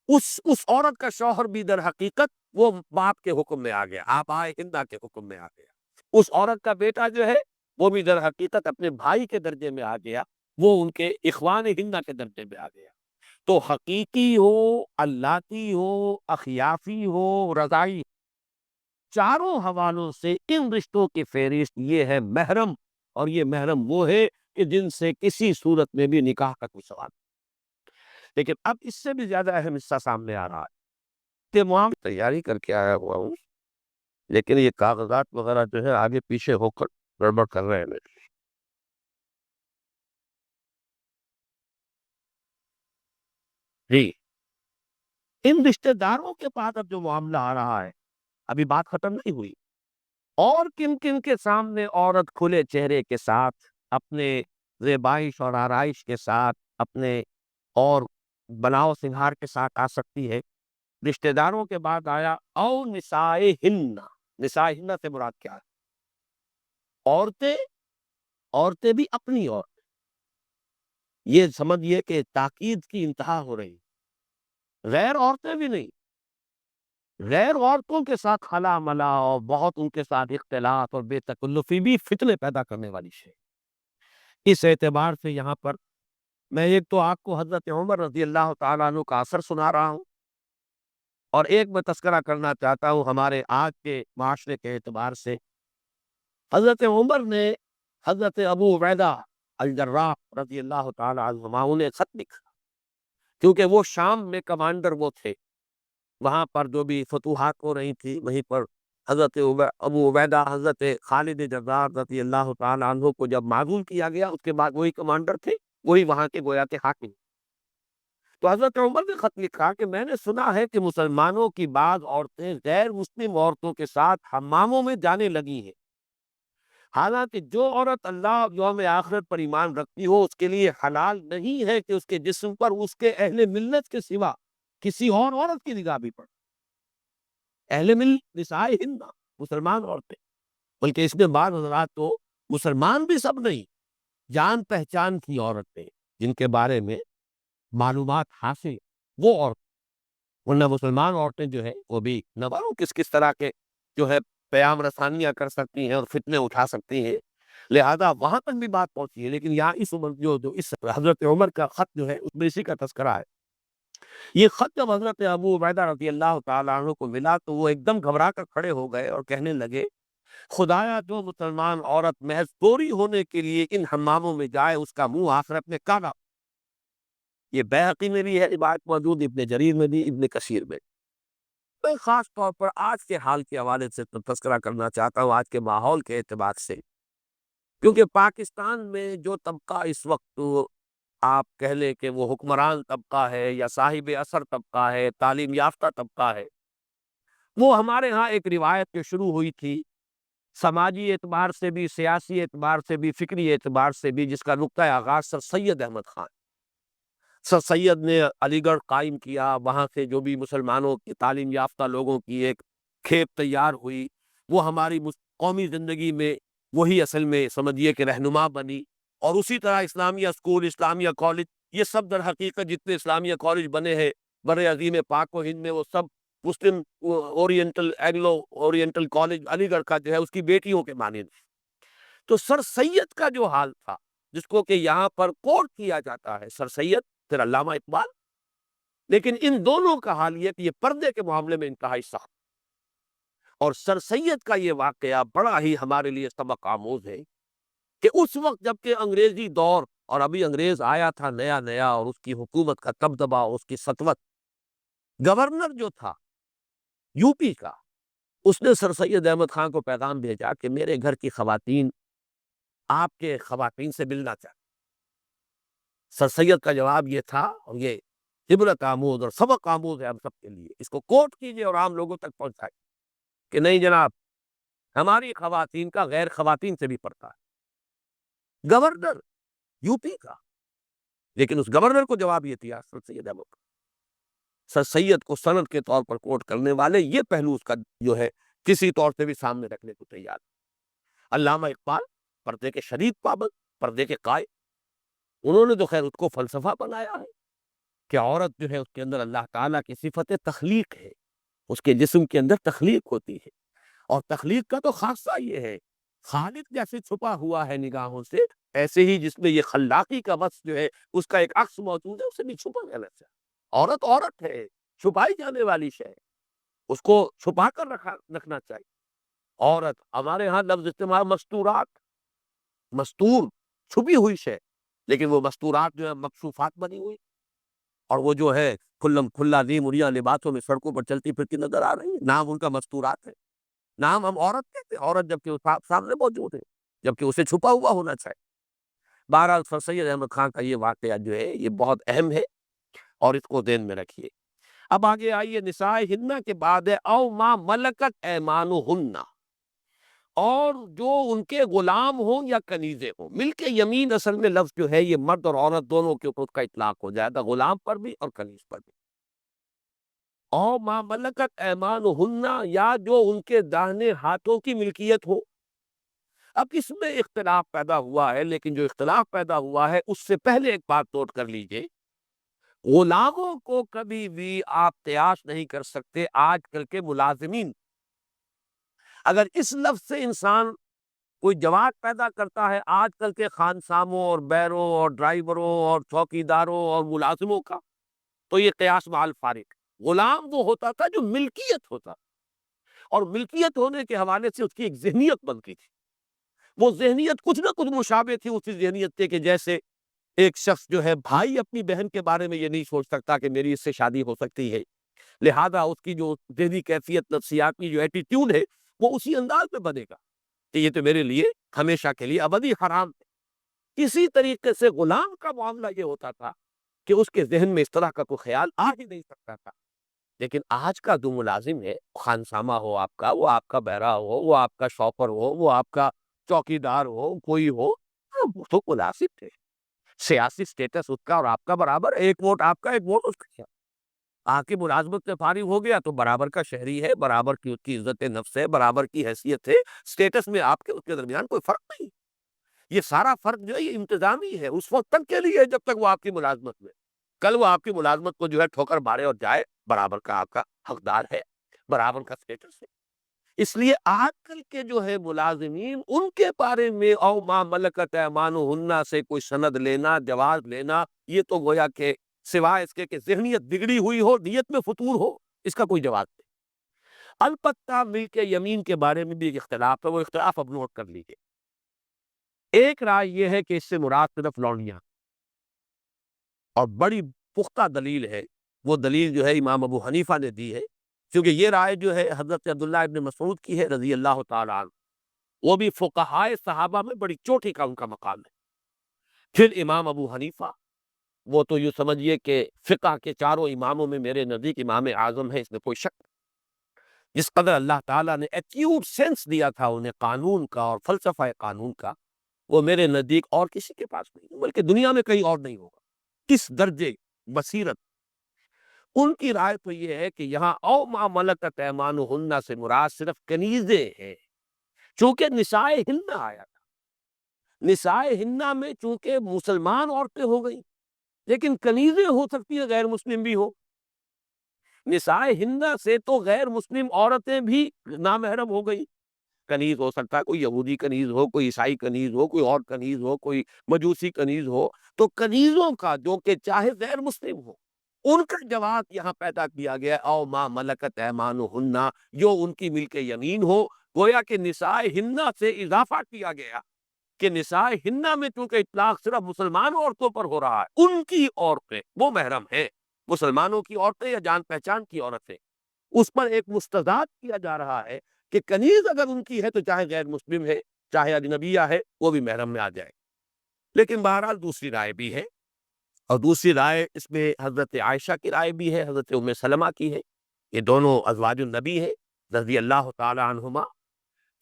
اس عورت کا شوہر بھی در حقیقت وہ باپ کے حکم میں آ گیا، آبائے ہندہ کے حکم میں آ گیا۔ اس عورت کا بیٹا جو ہے وہ بھی در حقیقت اپنے بھائی کے درجے میں آ گیا، وہ ان کے اخوان ہندہ کے درجے میں آ گیا۔ تو حقیقی ہو، اللاتی ہو، اخیافی ہو، رضاعی، چاروں حوالوں سے ان رشتوں کی فہرست یہ ہے محرم، اور یہ محرم وہ ہے کہ جن سے کسی صورت میں بھی نکاح کا کوئی سوال نہیں۔ لیکن اب اس سے بھی زیادہ اہم حصہ سامنے آ رہا ہے کہ معاملہ تیاری کر کے آیا ہوا ہوں، لیکن یہ کاغذات وغیرہ جو ہے آگے پیچھے ہو کر گڑبڑ کر رہے ہیں میرے۔ جی، ان رشتہ داروں کے بعد اب جو معاملہ آ رہا ہے، ابھی بات ختم نہیں ہوئی۔ اور کن کن کے سامنے عورت کھلے چہرے کے ساتھ، اپنے زیبائش اور آرائش کے ساتھ، اپنے اور بناؤ سنگھار کے ساتھ آ سکتی ہے؟ رشتہ داروں کے بعد آیا او نسائے ہن۔ نسائے ہن سے مراد کیا ہے؟ عورتیں، عورتیں بھی اپنی عورت، یہ سمجھیے کہ تاکید کی انتہا ہو رہی، غیر عورتیں بھی نہیں، غیر عورتوں کے ساتھ خلا ملا اور بہت ان کے ساتھ اختلاط اور بے تکلفی بھی فتنے پیدا کرنے والی شے۔ اس اعتبار سے یہاں پر میں ایک تو آپ کو حضرت عمر رضی اللہ تعالیٰ عنہ کا اثر سنا رہا ہوں، اور ایک میں تذکرہ کرنا چاہتا ہوں ہمارے آج کے معاشرے کے اعتبار سے۔ حضرت عمر نے حضرت ابو عبیدہ الجراح رضی اللہ تعالیٰ عنہما انہیں خط لکھا، کیونکہ وہ شام میں کمانڈر وہ تھے، وہاں پر جو بھی فتوحات ہو رہی تھی وہیں پر حضرت ابو عبیدہ حضرت خالد جزار رضی اللہ تعالیٰ عنہ کو جب معزول کیا گیا، اس کے بعد وہی کمانڈر تھے، وہی وہاں کے گویا کے حاکم۔ تو حضرت عمر نے خط لکھا کہ میں نے سنا ہے کہ مسلمانوں کی بعض عورتیں غیر مسلم عورتوں کے ساتھ حماموں میں جانے لگی ہیں، حالانکہ جو عورت اللہ اور یوم آخرت پر ایمان رکھتی ہو اس کے لیے حلال نہیں ہے کہ اس کے جسم پر اس کے اہل ملت کے سوا کسی اور عورت کی نگاہ بھی پڑے۔ اہل ملت نسائے ہند، مسلمان عورتیں، بلکہ اس میں بعض حضرات تو مسلمان بھی سب نہیں، جان پہچان کی عورتیں جن کے بارے میں معلومات حاصل، وہ عورت، ورنہ مسلمان عورتیں جو ہے وہ بھی نہ معلوم کس کس طرح کے جو ہے پیام رسانیاں کر سکتی ہیں اور فتنے اٹھا سکتی ہیں، لہذا وہاں تک بھی بات پہنچی ہے۔ لیکن یہاں اس عمر جو اس حضرت عمر کا خط جو ہے اس میں اسی کا تذکرہ ہے۔ یہ خط جب حضرت ابو عبیدہ رضی اللہ تعالیٰ عنہ کو ملا تو وہ ایک دم گھبرا کر کھڑے ہو گئے اور کہنے لگے، خدایا جو مسلمان عورت محض گوری ہونے کے لیے ان حماموں میں جائے اس کا منہ آخرت میں کالا۔ یہ بیہقی میں بھی ہے روایت موجود، ابن جریر میں بھی، ابن کثیر میں۔ میں خاص طور پر آج کے حال کے حوالے سے تذکرہ کرنا چاہتا ہوں، آج کے ماحول کے اعتبار سے، کیونکہ پاکستان میں جو طبقہ اس وقت آپ کہہ لیں کہ وہ حکمران طبقہ ہے یا صاحب اثر طبقہ ہے، تعلیم یافتہ طبقہ ہے، وہ ہمارے ہاں ایک روایت جو شروع ہوئی تھی سماجی اعتبار سے بھی، سیاسی اعتبار سے بھی، فکری اعتبار سے بھی، جس کا نقطۂ آغاز سر سید احمد خان، سر سید نے علی گڑھ قائم کیا، وہاں سے جو بھی مسلمانوں کی تعلیم یافتہ لوگوں کی ایک کھیپ تیار ہوئی، وہ ہماری قومی زندگی میں وہی اصل میں سمجھیے کہ رہنما بنی۔ اور اسی طرح اسلامیہ اسکول، اسلامیہ کالج، یہ سب در حقیقت جتنے اسلامیہ کالج بنے ہیں بر عظیم پاک و ہند میں، وہ سب مسلم اورینٹل، اینگلو اورینٹل کالج علی گڑھ کا جو ہے اس کی بیٹیوں کے مانند۔ تو سر سید کا جو حال تھا، جس کو کہ یہاں پر کوٹ کیا جاتا ہے، سر سید پھر علامہ اقبال، لیکن ان دونوں کا حال یہ کہ یہ پردے کے معاملے میں انتہائی سخت، اور سر سید کا یہ واقعہ بڑا ہی ہمارے لیے سبق آموز ہے کہ اس وقت جب کہ انگریزی دور اور ابھی انگریز آیا تھا نیا نیا، اور اس کی حکومت کا دبدبا، اس کی سطوت، گورنر جو تھا یو پی کا، اس نے سر سید احمد خان کو پیغام بھیجا کہ میرے گھر کی خواتین آپ کے خواتین سے ملنا چاہتی۔ سر سید کا جواب یہ تھا، اور یہ عبرت آموز اور سبق آموز ہے ہم سب کے لیے. اس کو کوٹ کیجئے اور عام لوگوں تک پہنچائیں کہ نہیں جناب، ہماری خواتین کا غیر خواتین سے بھی پڑتا ہے. گورنر یو پی کا، لیکن اس گورنر کو جواب یہ دیا سر سید احمد کا. سر سید کو سند کے طور پر کوٹ کرنے والے یہ پہلو اس کا جو ہے کسی طور سے بھی سامنے رکھنے کو تیار. علامہ اقبال پردے کے شدید پابند، پردے کے قائل، انہوں نے تو خیر اس کو فلسفہ بنایا ہے کہ عورت جو ہے اس کے اندر اللہ تعالیٰ کی صفت تخلیق ہے، اس کے جسم کے اندر تخلیق ہوتی ہے. اور تخلیق کا تو خاصہ یہ ہے، خالق جیسے چھپا ہوا ہے نگاہوں سے، ایسے ہی جس میں یہ خلاقی کا وصف جو ہے اس کا ایک عکس موجود ہے، اسے بھی چھپا جانا چاہیے. عورت عورت ہے، چھپائی جانے والی شے ہے، اس کو چھپا کر رکھنا چاہیے. عورت ہمارے ہاں لفظ استعمال مستورات، مستور چھپی ہوئی شے، لیکن وہ مستورات جو ہے مکشوفات بنی ہوئی، اور وہ جو ہے کھلم کھلا نیم اڑیا لباسوں میں سڑکوں پر چلتی پھرتی نظر آ رہی ہے. نام ان کا مستورات ہے، نام ہم عورت کہتے ہیں. عورت جبکہ اس سامنے موجود ہے، جبکہ اسے چھپا ہوا ہونا چاہیے. بہرحال سر سید احمد خان کا یہ واقعہ جو ہے یہ بہت اہم ہے اور اس کو ذہن میں رکھیے. اب آگے آئیے، نساء ہن کے بعد ہے او ما ملکت ایمانہن، اور جو ان کے غلام ہوں یا کنیزیں ہوں. مل کے یمین اصل میں لفظ جو ہے یہ مرد اور عورت دونوں کے اوپر اس کا اطلاق ہو جائے گا، غلام پر بھی اور کنیز پر بھی. او ما ملکت ایمانہن، یا جو ان کے داہنے ہاتھوں کی ملکیت ہو. اب اس میں اختلاف پیدا ہوا ہے، لیکن جو اختلاف پیدا ہوا ہے اس سے پہلے ایک بات نوٹ کر لیجئے. غلاموں کو کبھی بھی آپ قیاس نہیں کر سکتے آج کل کے ملازمین. اگر اس لفظ سے انسان کوئی جواب پیدا کرتا ہے آج کل کے خانساموں اور بیروں اور ڈرائیوروں اور چوکیداروں اور ملازموں کا، تو یہ قیاس مع الفارق. غلام وہ ہوتا تھا جو ملکیت ہوتا، اور ملکیت ہونے کے حوالے سے اس کی ایک ذہنیت بنتی تھی. وہ ذہنیت کچھ نہ کچھ مشابہ تھی اسی ذہنیت کے کہ جیسے ایک شخص جو ہے بھائی اپنی بہن کے بارے میں یہ نہیں سوچ سکتا کہ میری اس سے شادی ہو سکتی ہے، لہذا اس کی جو ذہنی کیفیت، نفسیاتی جو ایٹیٹیوڈ ہے وہ اسی انداز میں بنے گا کہ یہ تو میرے لیے ہمیشہ کے لیے ابدی حرام ہے. اسی طریقے سے غلام کا معاملہ یہ ہوتا تھا کہ اس کے ذہن میں اس طرح کا کوئی خیال آ ہی نہیں سکتا تھا. لیکن آج کا جو ملازم ہے، خانسامہ ہو آپ کا، وہ آپ کا بہرہ ہو، وہ آپ کا شوپر ہو، وہ آپ کا چوکیدار ہو، کوئی ہو، وہ تو ملازم تھے. سیاسی سٹیٹس اس کا اور آپ کا برابر، ایک ووٹ آپ کا، ایک ووٹ اس کا. آ کے ملازمت سے فارغ ہو گیا تو برابر کا شہری ہے، برابر کی اس کی عزت نفس ہے، برابر کی حیثیت ہے. سٹیٹس میں آپ کے اس کے درمیان کوئی فرق نہیں. یہ سارا فرق جو ہے یہ انتظامی ہے، اس وقت تک کے لیے جب تک وہ آپ کی ملازمت میں. کل وہ آپ کی ملازمت کو جو ہے ٹھوکر مارے اور جائے، برابر کا آپ کا حقدار ہے، برابر کا سٹیٹس ہے. اس لیے آج کل کے جو ہے ملازمین، ان کے بارے میں او ما ملکت ایمانہن سے کوئی سند لینا، جواز لینا، یہ تو گویا کہ سوائے اس کے کہ ذہنیت بگڑی ہوئی ہو، نیت میں فطور ہو، اس کا کوئی جواز نہیں. البتہ ملک یمین کے بارے میں بھی ایک اختلاف ہے، وہ اختلاف اب نوٹ کر لیجیے. ایک رائے یہ ہے کہ اس سے مراد صرف لونڈیاں، اور بڑی پختہ دلیل ہے، وہ دلیل جو ہے امام ابو حنیفہ نے دی ہے، کیونکہ یہ رائے جو ہے حضرت عبداللہ ابن مسعود کی ہے رضی اللہ تعالیٰ عنہ. وہ بھی فقہائے صحابہ میں بڑی چوٹی کا ان کا مقام ہے. پھر امام ابو حنیفہ، وہ تو یوں سمجھیے کہ فقہ کے چاروں اماموں میں میرے نزدیک امام اعظم ہے، اس میں کوئی شک نہیں. جس قدر اللہ تعالیٰ نے ایکیوٹ سینس دیا تھا انہیں قانون کا اور فلسفہ قانون کا، وہ میرے نزدیک اور کسی کے پاس نہیں، بلکہ دنیا میں کہیں اور نہیں ہوگا. کس درجے بصیرت. ان کی رائے تو یہ ہے کہ یہاں او ما ملکت ایمانہن سے مراد صرف کنیزیں ہیں، چونکہ نساء ہن آیا تھا. نساء ہن میں چونکہ مسلمان عورتیں ہو گئیں، لیکن کنیزیں ہو سکتی ہیں غیر مسلم بھی ہو. نساء ہن سے تو غیر مسلم عورتیں بھی نامحرم ہو گئی. کنیز ہو سکتا ہے کوئی یہودی کنیز ہو، کوئی عیسائی کنیز ہو، کوئی اور کنیز ہو، کوئی مجوسی کنیز ہو. تو کنیزوں کا جو کہ چاہے غیر مسلم ہو، ان کا جواب یہاں پیدا کیا گیا او ما ملکت ایمانہن، جو ان کی ملک یمین ہو. گویا کہ نساء ہن سے اضافہ کیا گیا کہ نساء ہن میں چونکہ اطلاق صرف مسلمان عورتوں پر ہو رہا ہے، ان کی عورتیں وہ محرم ہیں، مسلمانوں کی عورتیں یا جان پہچان کی عورتیں. اس پر ایک مستضاد کیا جا رہا ہے کہ کنیز اگر ان کی ہے تو چاہے غیر مسلم ہے، چاہے اجنبیہ ہے، وہ بھی محرم میں آ جائے. لیکن بہرحال دوسری رائے بھی ہے اور دوسری رائے اس میں حضرت عائشہ کی رائے بھی ہے، حضرت ام سلمہ کی ہے، یہ دونوں ازواج النبی ہے رضی اللہ تعالی عنہما۔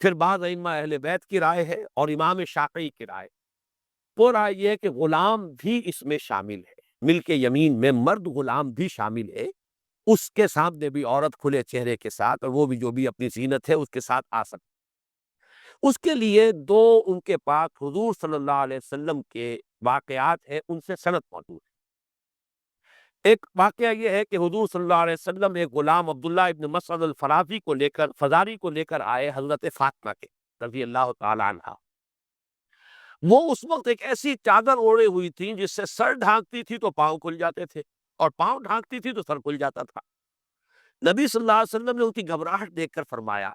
پھر بعض ائمہ اہل بیت کی رائے ہے اور امام شافعی کی رائے۔ وہ رائے یہ ہے کہ غلام بھی اس میں شامل ہے، ملک یمین میں مرد غلام بھی شامل ہے، اس کے سامنے بھی عورت کھلے چہرے کے ساتھ، اور وہ بھی جو بھی اپنی زینت ہے اس کے ساتھ آ سکتی۔ اس کے لیے دو ان کے پاس حضور صلی اللہ علیہ وسلم کے واقعات ہیں، ان سے سند موجود ہے۔ ایک واقعہ یہ ہے کہ حضور صلی اللہ علیہ وسلم ایک غلام عبداللہ ابن مسعود الفرازی کو لے کر فزاری کو لے کر آئے حضرت فاطمہ کے رضی اللہ تعالی عنہ۔ وہ اس وقت ایک ایسی چادر اوڑے ہوئی تھی جس سے سر ڈھانکتی تھی تو پاؤں کھل جاتے تھے، اور پاؤں ڈھانکتی تھی تو سر کھل جاتا تھا۔ نبی صلی اللہ علیہ وسلم نے ان کی گھبراہٹ دیکھ کر فرمایا،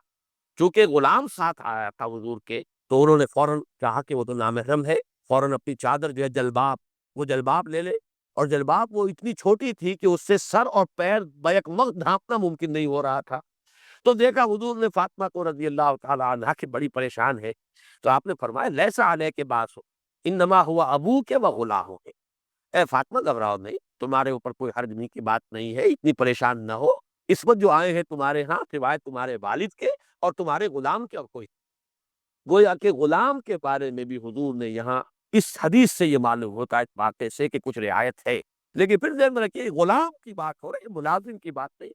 چونکہ غلام ساتھ آیا تھا حضور کے، تو انہوں نے فوراً کہا کہ وہ تو نامحرم ہے، فوراً اپنی چادر جو ہے جلباب لے لے، اور جلباب وہ اتنی چھوٹی تھی کہ اس سے سر اور پیر بیک وقت ڈھانپنا ممکن نہیں ہو رہا تھا۔ تو دیکھا حضور نے فاطمہ کو رضی اللہ تعالی عنہا کہ بڑی پریشان ہے، تو آپ نے فرمایا لیسا علیہ کے باس ہو انما ہوا ابو کے و غلام، اے فاطمہ گھبراؤ نہیں، تمہارے اوپر کوئی حرج نہیں کی بات نہیں ہے، اتنی پریشان نہ ہو، اس وقت جو آئے ہیں تمہارے ہاں سوائے تمہارے والد کے اور تمہارے غلام کے اور کوئی۔ گویا کہ غلام کے بارے میں بھی حضور نے یہاں اس حدیث سے یہ معلوم ہوتا ہے، اس واقعے سے کہ کچھ رعایت ہے، لیکن پھر ذہن میں رکھیے غلام کی بات ہو رہی ہے، ملازم کی بات نہیں۔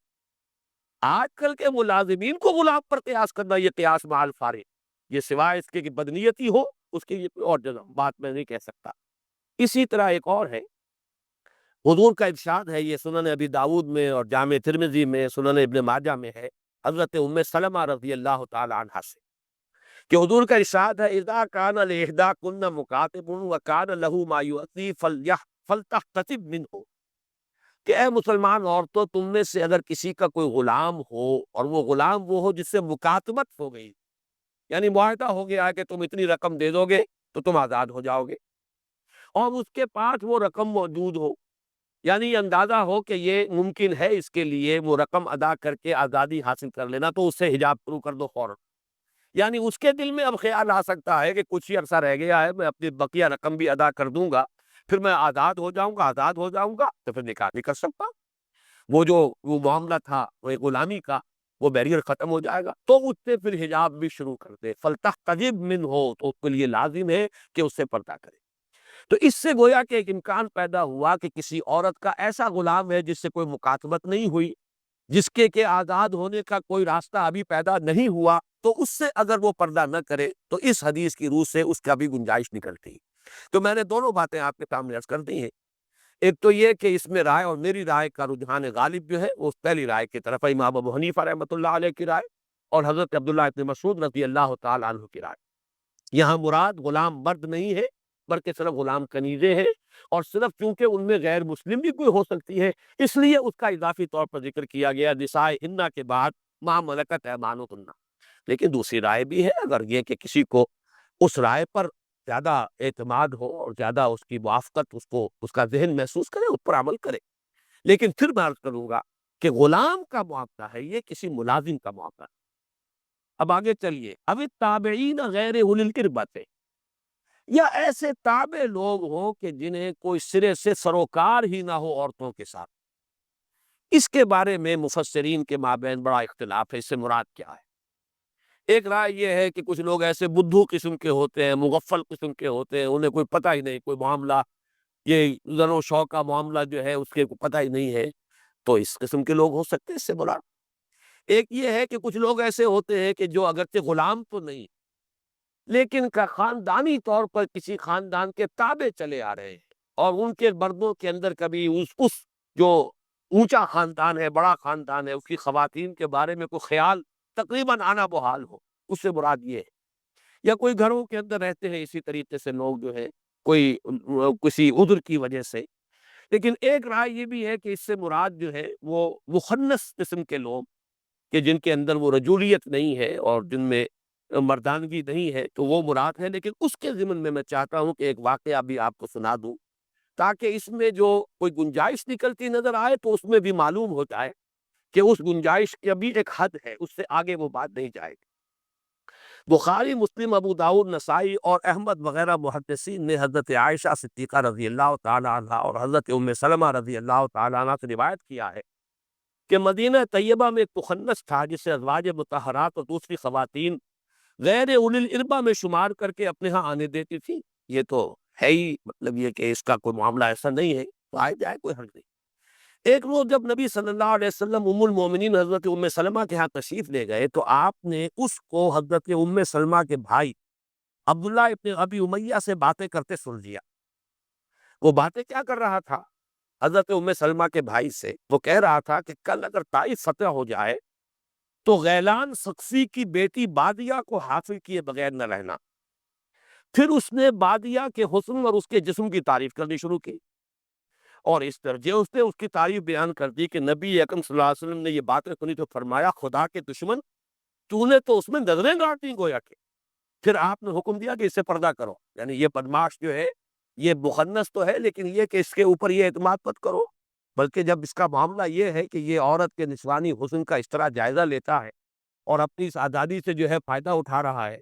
آج کل کے ملازمین کو غلام پر قیاس کرنا، یہ قیاس مع الفارق، یہ سوائے اس کے کہ بدنیتی ہو، اس کی یہ کوئی اور بات میں نہیں کہہ سکتا۔ اسی طرح ایک اور ہے، حضور کا ارشاد ہے، یہ سنن ابی داؤد میں اور جامع ترمذی میں، سنن ابن ماجہ میں ہے، حضرت ام سلمہ رضی اللہ تعالی عنہا سے کہ حضور کا ارشاد ہے اذا کان لاحداکن مکاتب وکان له ما یؤتی فلتحتسب منه، کہ اے مسلمان عورتوں، تم میں سے اگر کسی کا کوئی غلام ہو اور وہ غلام وہ ہو جس سے مکاتبت ہو گئی، یعنی معاہدہ ہو گیا ہے کہ تم اتنی رقم دے دو گے تو تم آزاد ہو جاؤ گے، اور اس کے پاس وہ رقم موجود ہو، یعنی یہ اندازہ ہو کہ یہ ممکن ہے اس کے لیے وہ رقم ادا کر کے آزادی حاصل کر لینا، تو اس سے حجاب شروع کر دو فوراً۔ یعنی اس کے دل میں اب خیال آ سکتا ہے کہ کچھ ہی عرصہ رہ گیا ہے، میں اپنی بقیہ رقم بھی ادا کر دوں گا، پھر میں آزاد ہو جاؤں گا تو پھر نکاح نہیں کر سکتا، وہ معاملہ تھا وہ غلامی کا، وہ بیریئر ختم ہو جائے گا، تو اس سے پھر حجاب بھی شروع کر دے، فلتحتجب منہ، تو اس کے لیے لازم ہے کہ اس سے پردہ کرے۔ تو اس سے گویا کہ ایک امکان پیدا ہوا کہ کسی عورت کا ایسا غلام ہے جس سے کوئی مکاتبت نہیں ہوئی، جس کے آزاد ہونے کا کوئی راستہ ابھی پیدا نہیں ہوا، تو اس سے اگر وہ پردہ نہ کرے تو اس حدیث کی روح سے اس کا بھی گنجائش نکلتی۔ تو میں نے دونوں باتیں آپ کے سامنے عرض کر دی ہیں، ایک تو یہ کہ اس میں رائے اور میری رائے کا رجحان غالب جو ہے وہ پہلی رائے کی طرف ہے، امام ابو حنیفہ رحمۃ اللہ علیہ کی رائے اور حضرت عبداللہ ابن مسعود رضی اللہ تعالی عنہ کی رائے۔ یہاں مراد غلام مرد نہیں ہے بلکہ صرف غلام کنیزیں ہیں، اور صرف چونکہ ان میں غیر مسلم بھی کوئی ہو سکتی ہے اس لیے اس کا اضافی طور پر ذکر کیا گیا نساء ہن کے بعد ما ملکت ایمانہن۔ لیکن دوسری رائے بھی ہے، اگر یہ کہ کسی کو اس رائے پر زیادہ اعتماد ہو اور زیادہ اس کی موافقت اس کا ذہن محسوس کرے، اس پر عمل کرے، لیکن پھر میں عرض کروں گا کہ غلام کا معاملہ ہے، یہ کسی ملازم کا معاملہ ہے۔ اب آگے چلیے، اب التابعین غیر اولی الاربۃ، یا ایسے تابع لوگ ہوں کہ جنہیں کوئی سرے سے سروکار ہی نہ ہو عورتوں کے ساتھ، اس کے بارے میں مفسرین کے مابین بڑا اختلاف ہے، اس سے مراد کیا ہے۔ ایک رائے یہ ہے کہ کچھ لوگ ایسے بدھو قسم کے ہوتے ہیں، مغفل قسم کے ہوتے ہیں، انہیں کوئی پتہ ہی نہیں، کوئی معاملہ یہ زن و شوق کا معاملہ جو ہے اس کے پتہ ہی نہیں ہے، تو اس قسم کے لوگ ہو سکتے ہیں، اس سے مراد۔ ایک یہ ہے کہ کچھ لوگ ایسے ہوتے ہیں کہ جو اگرچہ غلام تو نہیں لیکن کا خاندانی طور پر کسی خاندان کے تابع چلے آ رہے ہیں، اور ان کے مردوں کے اندر کبھی اس جو اونچا خاندان ہے، بڑا خاندان ہے، اس کی خواتین کے بارے میں کوئی خیال تقریباً آنا بحال ہو، اس سے مراد یہ ہے۔ یا کوئی گھروں کے اندر رہتے ہیں اسی طریقے سے لوگ جو ہے کوئی کسی عذر کی وجہ سے۔ لیکن ایک رائے یہ بھی ہے کہ اس سے مراد جو ہے وہ مخنث قسم کے لوگ کہ جن کے اندر وہ رجولیت نہیں ہے اور جن میں مردانگی نہیں ہے، تو وہ مراد ہے۔ لیکن اس کے ضمن میں چاہتا ہوں کہ ایک واقعہ بھی آپ کو سنا دوں تاکہ اس میں جو کوئی گنجائش نکلتی نظر آئے تو اس میں بھی معلوم ہو جائے کہ اس گنجائش کی ابھی ایک حد ہے، اس سے آگے وہ بات نہیں جائے گی۔ بخاری، مسلم، ابو داؤد، نسائی اور احمد وغیرہ محدثین نے حضرت عائشہ صدیقہ رضی اللہ تعالی عنہ اور حضرت ام سلمہ رضی اللہ تعالی عنہ سے روایت کیا ہے کہ مدینہ طیبہ میں ایک مخنث تھا جسے ازواج مطہرات اور دوسری خواتین غیر اولی الاربہ میں شمار کر کے اپنے ہاں آنے دیتی تھی۔ یہ تو ہے ہی، مطلب یہ کہ اس کا کوئی معاملہ ایسا نہیں ہے، تو آئے جائے، کوئی حرج نہیں۔ ایک روز جب نبی صلی اللہ علیہ وسلم ام المومنین حضرت ام سلمہ کے ہاں تشریف لے گئے تو آپ نے اس کو حضرت ام سلمہ کے بھائی عبداللہ ابن ابی امیہ سے باتیں کرتے سن لیا۔ وہ باتیں کیا کر رہا تھا؟ حضرت ام سلمہ کے بھائی سے وہ کہہ رہا تھا کہ کل اگر طائف فتح ہو جائے تو غیلان سقفی کی بیٹی بادیہ کو حاصل کیے بغیر نہ رہنا۔ پھر اس نے بادیہ کے حسن اور اس کے جسم کی تعریف کرنی شروع کی، اور اس درجے اس نے اس کی تعریف بیان کر دی کہ نبی اکرم صلی اللہ علیہ وسلم نے یہ باتیں سنی تو فرمایا خدا کے دشمن، تو نے تو اس میں نظریں گاڑ دیں گویا کہ۔ پھر آپ نے حکم دیا کہ اس سے پردہ کرو، یعنی یہ بدماش جو ہے یہ مخنث تو ہے لیکن یہ کہ اس کے اوپر یہ اعتماد مت کرو، بلکہ جب اس کا معاملہ یہ ہے کہ یہ عورت کے نسوانی حسن کا اس طرح جائزہ لیتا ہے اور اپنی اس آزادی سے جو ہے فائدہ اٹھا رہا ہے،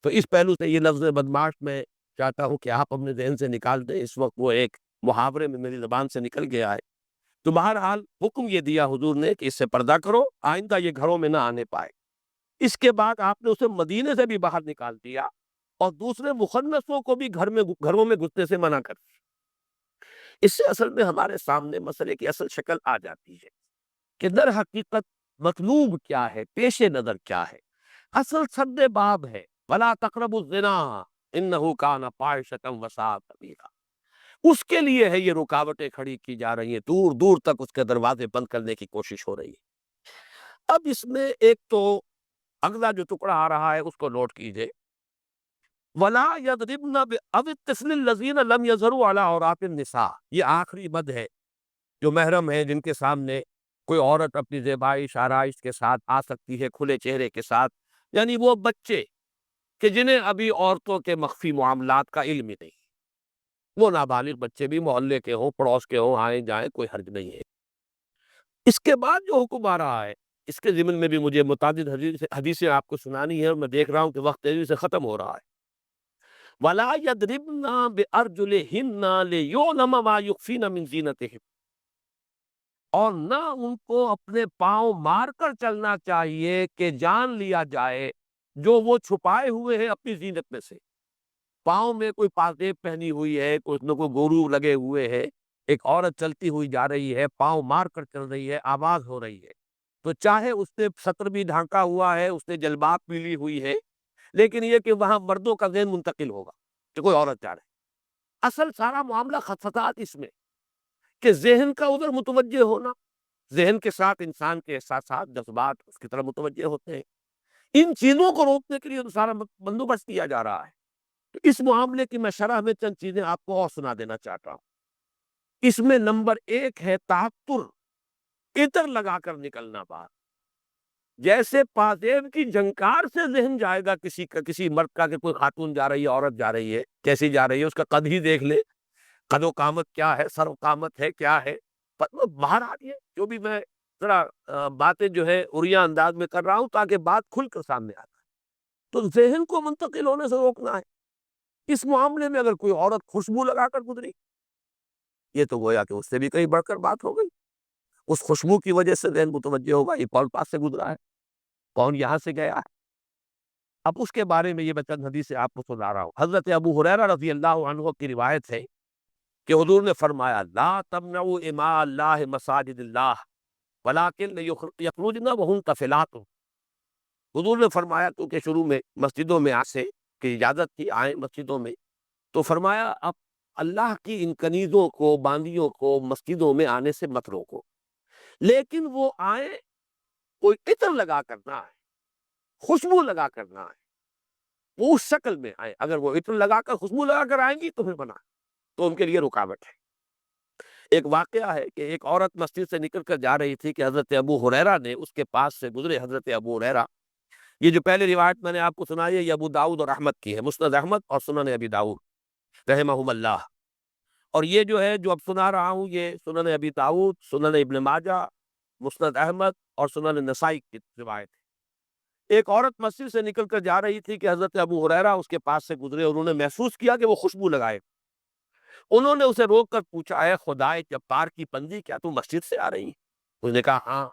تو اس پہلو سے یہ لفظ بدماش میں چاہتا ہوں کہ آپ اپنے ذہن سے نکال دیں، اس وقت وہ ایک محاورے میں میری زبان سے نکل گیا ہے۔ تو بہرحال حکم یہ دیا حضور نے کہ اس سے پردہ کرو، آئندہ یہ گھروں میں نہ آنے پائے۔ اس کے بعد آپ نے اسے مدینے سے بھی باہر نکال دیا اور دوسرے مخنثوں کو بھی گھروں میں گھسنے سے منع کر دیا۔ اس سے اصل میں ہمارے سامنے مسئلے کی اصل شکل آ جاتی ہے کہ در حقیقت مطلوب کیا ہے، پیش نظر کیا ہے۔ اصل سد باب ہے وَلَا تَقْرَبُوا الزِّنَا إِنَّهُ كَانَ فَاحِشَةً وَسَاءَ سَبِيلًا۔ اس کے لیے ہے یہ رکاوٹیں کھڑی کی جا رہی ہیں، دور دور تک اس کے دروازے بند کرنے کی کوشش ہو رہی ہے۔ اب اس میں ایک تو اگلا جو ٹکڑا آ رہا ہے اس کو نوٹ کیجئے، وَلَا يَضْرِبْنَ بِأَوِ الطِّفْلِ الَّذِينَ لَمْ يَظْهَرُوا عَلَىٰ عَوْرَاتِ النِّسَاءِ۔ یہ آخری بد ہے، جو محرم ہیں جن کے سامنے کوئی عورت اپنی زیبائش آرائش کے ساتھ آ سکتی ہے، کھلے چہرے کے ساتھ، یعنی وہ بچے کہ جنہیں ابھی عورتوں کے مخفی معاملات کا علم ہی نہیں، وہ نابالغ بچے بھی محلے کے ہوں، پڑوس کے ہوں، آئیں جائیں، کوئی حرج نہیں ہے۔ اس کے بعد جو حکم آ رہا ہے اس کے ضمن میں بھی مجھے متعدد حدیثیں آپ کو سنانی ہے اور میں دیکھ رہا ہوں کہ وقت تیزی سے ختم ہو رہا ہے۔ وَلَا يَضْرِبْنَ بِأَرْجُلِهِنَّ لِيُعْلَمَ مَا يُخْفِينَ مِنْ زِينَتِهِنَّ، اور نہ ان کو اپنے پاؤں مار کر چلنا چاہیے کہ جان لیا جائے جو وہ چھپائے ہوئے ہیں اپنی زینت میں سے۔ پاؤں میں کوئی پازیب پہنی ہوئی ہے، کچھ نہ کوئی گورو لگے ہوئے ہے، ایک عورت چلتی ہوئی جا رہی ہے، پاؤں مار کر چل رہی ہے، آواز ہو رہی ہے، تو چاہے اس نے سطر بھی ڈھانکا ہوا ہے، اس نے جلباب بھی لی ہوئی ہے، لیکن یہ کہ وہاں مردوں کا ذہن منتقل ہوگا کہ کوئی عورت جا رہی ہے۔ اصل سارا معاملہ خطفات اس میں کہ ذہن کا ادھر متوجہ ہونا، ذہن کے ساتھ انسان کے احساسات، جذبات اس کی طرف متوجہ ہوتے ہیں۔ ان چیزوں کو روکنے کے لیے تو سارا بندوبست کیا جا رہا ہے۔ تو اس معاملے کی میں شرح میں چند چیزیں آپ کو اور سنا دینا چاہتا ہوں۔ اس میں نمبر ایک ہے تعطر، عطر لگا کر نکلنا باہر۔ جیسے پازیب کی جھنکار سے ذہن جائے گا کسی مرد کا کہ کوئی خاتون جا رہی ہے، عورت جا رہی ہے، کیسی جا رہی ہے، اس کا قد ہی دیکھ لے، قد و قامت کیا ہے، سر و قامت ہے کیا ہے، باہر آ رہی ہے۔ جو بھی میں ذرا باتیں جو ہے عریاں انداز میں کر رہا ہوں تاکہ بات کھل کر سامنے آ جائے، تو ذہن کو منتقل ہونے سے روکنا ہے۔ اس معاملے میں اگر کوئی عورت خوشبو لگا کر گزری، یہ تو گویا کہ اس سے بھی کہیں بڑھ کر بات ہو گئی۔ اس خوشبو کی وجہ سے ذہن متوجہ ہوگا یہ کون پاس سے گزرا ہے، کون یہاں سے گیا ہے۔ اب اس کے بارے میں یہ میں چند حدیثیں آپ کو سنا رہا ہوں۔ حضرت ابو ہریرہ رضی اللہ عنہ کی روایت ہے کہ حضور نے فرمایا لا تمنعوا اماء اللہ مساجد اللہ ولکن یخرجن وہن طفلات۔ حضور نے فرمایا کیونکہ شروع میں مسجدوں میں آنے کی اجازت تھی، آئیں مسجدوں میں، تو فرمایا اب اللہ کی ان کنیزوں کو، باندیوں کو مسجدوں میں آنے سے مت روکو، لیکن وہ آئیں کوئی عطر لگا کرنا ہے، خوشبو لگا کرنا ہے، وہ اس شکل میں آئیں۔ اگر وہ عطر لگا کر خوشبو لگا کر آئیں گی تو پھر منع، تو ان کے لیے رکاوٹ ہے۔ ایک واقعہ ہے کہ ایک عورت مسجد سے نکل کر جا رہی تھی کہ حضرت ابو ہریرہ نے اس کے پاس سے گزرے۔ حضرت ابو ہریرہ، یہ جو پہلے روایت میں نے آپ کو سنائی ہے یہ ابو داؤد اور احمد کی ہے، مسند احمد اور سنن ابی داؤد رحمہم اللہ، اور یہ جو ہے جو اب سنا رہا ہوں یہ سنن ابی داؤد، سنن ابن ماجہ، مسند احمد اور سنن نسائی کی روایت ہے۔ ایک عورت مسجد سے نکل کر جا رہی تھی کہ حضرت ابو ہریرہ اس کے پاس سے گزرے، اور انہوں نے محسوس کیا کہ وہ خوشبو لگائے۔ انہوں نے اسے روک کر پوچھا، اے خدائے جبار کی بندی، کیا تم مسجد سے آ رہی ہے؟ اس نے کہا ہاں۔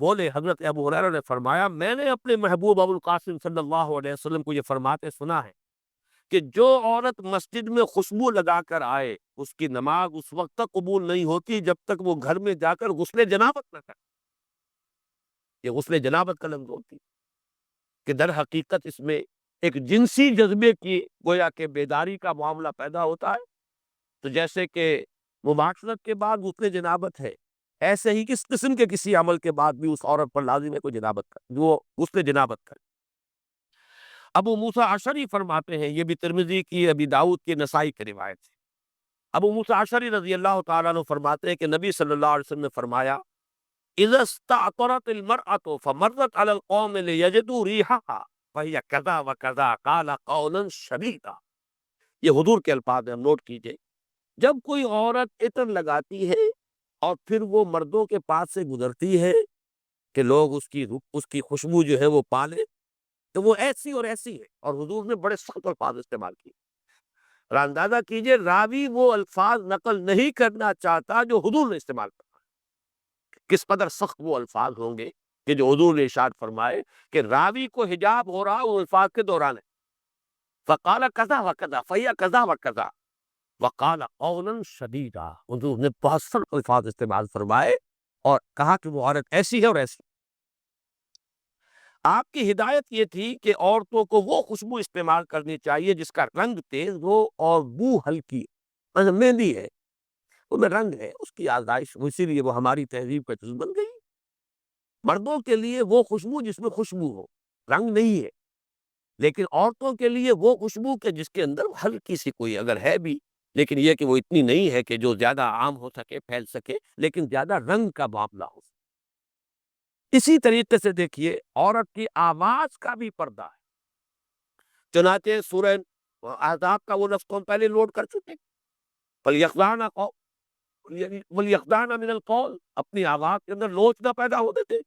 بولے حضرت ابو ہریرہ نے فرمایا، میں نے اپنے محبوب ابو القاسم صلی اللہ علیہ وسلم کو یہ فرماتے سنا ہے کہ جو عورت مسجد میں خوشبو لگا کر آئے اس کی نماز اس وقت تک قبول نہیں ہوتی جب تک وہ گھر میں جا کر غسل جنابت نہ کرے۔ یہ غسل جنابت کا لفظ ہوتی کہ در حقیقت اس میں ایک جنسی جذبے کی گویا کہ بیداری کا معاملہ پیدا ہوتا ہے۔ تو جیسے کہ مباشرت کے بعد غسل جنابت ہے، ایسے ہی کس قسم کے کسی عمل کے بعد بھی اس عورت پر لازم ہے کوئی جنابت کرے، وہ غسل جنابت کرے۔ ابو موسیٰ اشعری فرماتے ہیں، یہ بھی ترمذی کی، ابی داؤد کی، نسائی کی روایت ہے۔ ابو موسیٰ اشعری رضی اللہ تعالیٰ عنہ فرماتے ہیں کہ نبی صلی اللہ علیہ وسلم نے فرمایا، اذا استعطرت المرأة فمرت على القوم ليجدوا ريحها فهي كذا وكذا قال قولا شديدا۔ یہ حضور کے الفاظ ہیں، ہم نوٹ کیجئے۔ جب کوئی عورت عطر لگاتی ہے اور پھر وہ مردوں کے پاس سے گزرتی ہے کہ لوگ اس کی خوشبو جو ہے وہ پالے، تو وہ ایسی اور ایسی ہے، اور حضور نے بڑے سخت الفاظ استعمال کیے۔ اور اندازہ کیجئے راوی وہ الفاظ نقل نہیں کرنا چاہتا جو حضور نے استعمال کرا، کس قدر سخت وہ الفاظ ہوں گے کہ جو حضور نے ارشاد فرمائے کہ راوی کو حجاب ہو رہا وہ الفاظ کے دوران ہے۔ فقال کذا وکذا فہی کذا وکذا وقال قولا شدیدا، حضور نے بہت سخت الفاظ استعمال فرمائے اور کہا کہ وہ عورت ایسی ہے اور ایسی۔ آپ کی ہدایت یہ تھی کہ عورتوں کو وہ خوشبو استعمال کرنی چاہیے جس کا رنگ تیز ہو اور بو ہلکی، مثلا مہندی ہے، اس میں رنگ ہے، اس کی آزائش، اسی لیے وہ ہماری تہذیب کا جز بن گئی۔ مردوں کے لیے وہ خوشبو جس میں خوشبو ہو، رنگ نہیں ہے، لیکن عورتوں کے لیے وہ خوشبو کہ جس کے اندر ہلکی سی کوئی اگر ہے بھی، لیکن یہ کہ وہ اتنی نہیں ہے کہ جو زیادہ عام ہو سکے، پھیل سکے، لیکن زیادہ رنگ کا معاملہ ہو سکے۔ اسی طریقے سے دیکھیے عورت کی آواز کا بھی پردہ ہے۔ چنانچہ سورہ احزاب کا وہ لفظ ہم پہلے لوڈ کر چکے، وَلْيَخْضَعْنَ مِنَ الْقَوْلِ، اپنی آواز کے اندر لوچ نہ پیدا ہونے دے۔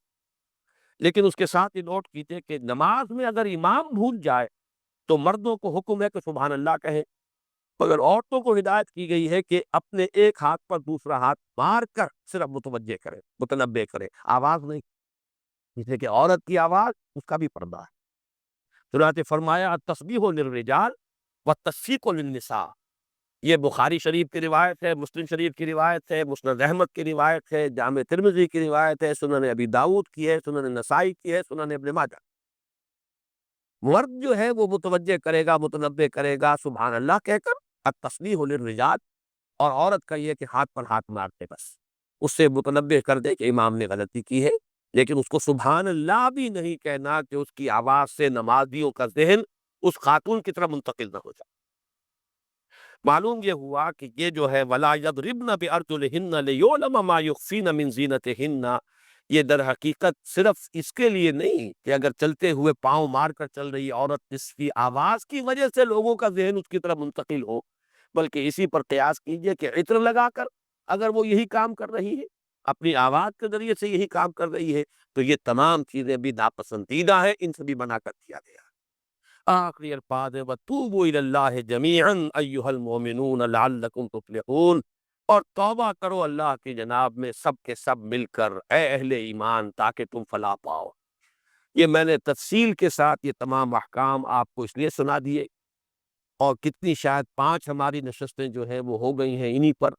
لیکن اس کے ساتھ ہی نوٹ کیجئے کہ نماز میں اگر امام بھول جائے تو مردوں کو حکم ہے کہ سبحان اللہ کہیں، مگر عورتوں کو ہدایت کی گئی ہے کہ اپنے ایک ہاتھ پر دوسرا ہاتھ مار کر صرف متوجہ کرے، متنبہ کرے، آواز نہیں، اس لیے کہ عورت کی آواز اس کا بھی پردہ ہے۔ چنانچہ فرمایا التسبیح للرجال والتصفیق للنساء، یہ بخاری شریف کی روایت ہے، مسلم شریف کی روایت ہے، مسند احمد کی روایت ہے، جامع ترمذی کی روایت ہے، سنن ابی داؤد کی ہے، سنن نسائی کی ہے، سنن ابن ماجہ۔ مرد جو ہے وہ متوجہ کرے گا، متنبہ کرے گا سبحان اللہ کہہ کر، التسبیح للرجال، اور عورت کا یہ کہ ہاتھ پر ہاتھ مارتے بس، اس سے متنبہ کر دے کہ امام نے غلطی کی ہے، لیکن اس کو سبحان اللہ بھی نہیں کہنا کہ اس کی آواز سے نمازیوں کا ذہن اس خاتون کی طرف منتقل نہ ہو جائے۔ معلوم یہ ہوا کہ یہ جو ہے وَلَا يَضْرِبْنَ بِأَرْجُلِهِنَّ لِيُعْلَمَ مَا يُخْفِينَ مِنْ زِينَتِهِنَّ، یہ در حقیقت صرف اس کے لیے نہیں کہ اگر چلتے ہوئے پاؤں مار کر چل رہی عورت اس کی آواز کی وجہ سے لوگوں کا ذہن اس کی طرف منتقل ہو، بلکہ اسی پر قیاس کیجئے کہ عطر لگا کر اگر وہ یہی کام کر رہی ہے، اپنی آواز کے ذریعے سے یہی کام کر رہی ہے، تو یہ تمام چیزیں بھی ناپسندیدہ ہیں، ان سے بھی منع کر دیا گیا۔ آخری الفاظ ہے وَتُوبُوا إِلَى اللَّهِ جَمِيعًا أَيُّهَا الْمُؤْمِنُونَ لَعَلَّكُمْ تُفْلِحُونَ، اور توبہ کرو اللہ کی جناب میں سب کے سب مل کر، اے اہل ایمان، تاکہ تم فلاح پاؤ۔ یہ میں نے تفصیل کے ساتھ یہ تمام احکام آپ کو اس لیے سنا دیے، اور کتنی شاید 5 ہماری نشستیں جو ہیں وہ ہو گئی ہیں انہی پر،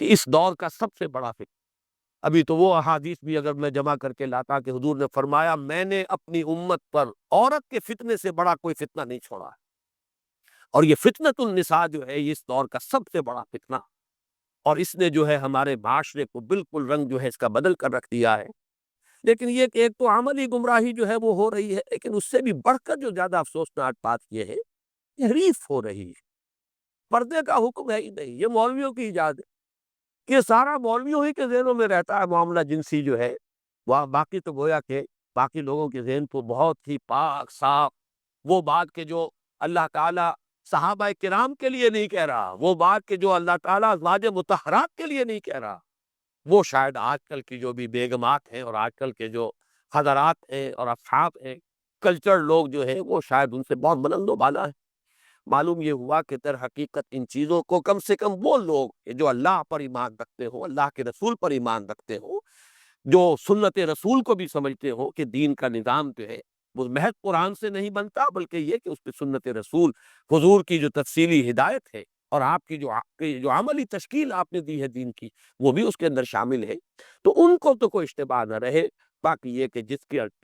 کہ اس دور کا سب سے بڑا فتنہ، ابھی تو وہ احادیث بھی اگر میں جمع کر کے لاتا کہ حضور نے فرمایا میں نے اپنی امت پر عورت کے فتنے سے بڑا کوئی فتنہ نہیں چھوڑا ہے، اور یہ فتنۃ النساء جو ہے یہ اس دور کا سب سے بڑا فتنہ، اور اس نے جو ہے ہمارے معاشرے کو بالکل رنگ جو ہے اس کا بدل کر رکھ دیا ہے۔ لیکن یہ کہ ایک تو عملی گمراہی جو ہے وہ ہو رہی ہے، لیکن اس سے بھی بڑھ کر جو زیادہ افسوسناک بات یہ ہے، تحریف ہو رہی ہے، پردے کا حکم ہے ہی نہیں، یہ مولویوں کی ایجاد ہے، یہ سارا مولویوں ہی کے ذہنوں میں رہتا ہے معاملہ جنسی جو ہے، وہ باقی تو گویا کہ باقی لوگوں کے ذہن تو بہت ہی پاک صاف، وہ بات کہ جو اللہ تعالیٰ صحابہ کرام کے لیے نہیں کہہ رہا، وہ بات کہ جو اللہ تعالیٰ ازواج مطہرات کے لیے نہیں کہہ رہا، وہ شاید آج کل کی جو بھی بیگمات ہیں اور آج کل کے جو حضرات ہیں اور اصحاب ہیں کلچر لوگ جو ہے وہ شاید ان سے بہت بلند و بالا ہے۔ معلوم یہ ہوا کہ در حقیقت ان چیزوں کو کم سے کم وہ لوگ جو اللہ پر ایمان رکھتے ہوں، اللہ کے رسول پر ایمان رکھتے ہوں، جو سنت رسول کو بھی سمجھتے ہوں کہ دین کا نظام جو ہے وہ محض قرآن سے نہیں بنتا، بلکہ یہ کہ اس پہ سنت رسول حضور کی جو تفصیلی ہدایت ہے اور آپ کی جو عملی تشکیل آپ نے دی ہے دین کی، وہ بھی اس کے اندر شامل ہے، تو ان کو تو کوئی اشتباہ نہ رہے۔ باقی یہ کہ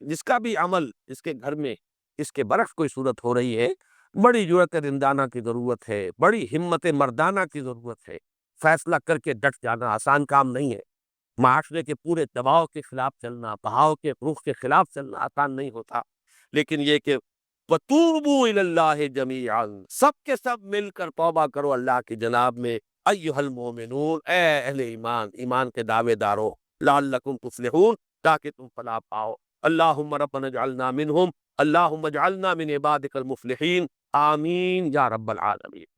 جس کا بھی عمل، جس کے گھر میں اس کے برعکس کوئی صورت ہو رہی ہے، بڑی جرأت رندانہ کی ضرورت ہے، بڑی ہمت مردانہ کی ضرورت ہے۔ فیصلہ کر کے ڈٹ جانا آسان کام نہیں ہے۔ معاشرے کے پورے دباؤ کے خلاف چلنا، بہاؤ کے رخ کے خلاف چلنا آسان نہیں ہوتا، لیکن یہ کہ وَتُوبُوا إِلَى اللَّهِ جَمِيعًا، سب کے سب مل کر توبہ کرو اللہ کی جناب میں۔ ایھا المؤمنون، اے اہل ایمان، ایمان کے دعوے دارو، لعلکم تفلحون، تاکہ تم فلاح پاؤ۔ اللہم ربنا اجعلنا منہم، اللہم اجعلنا من عبادک المفلحین، آمین یا رب العالمین۔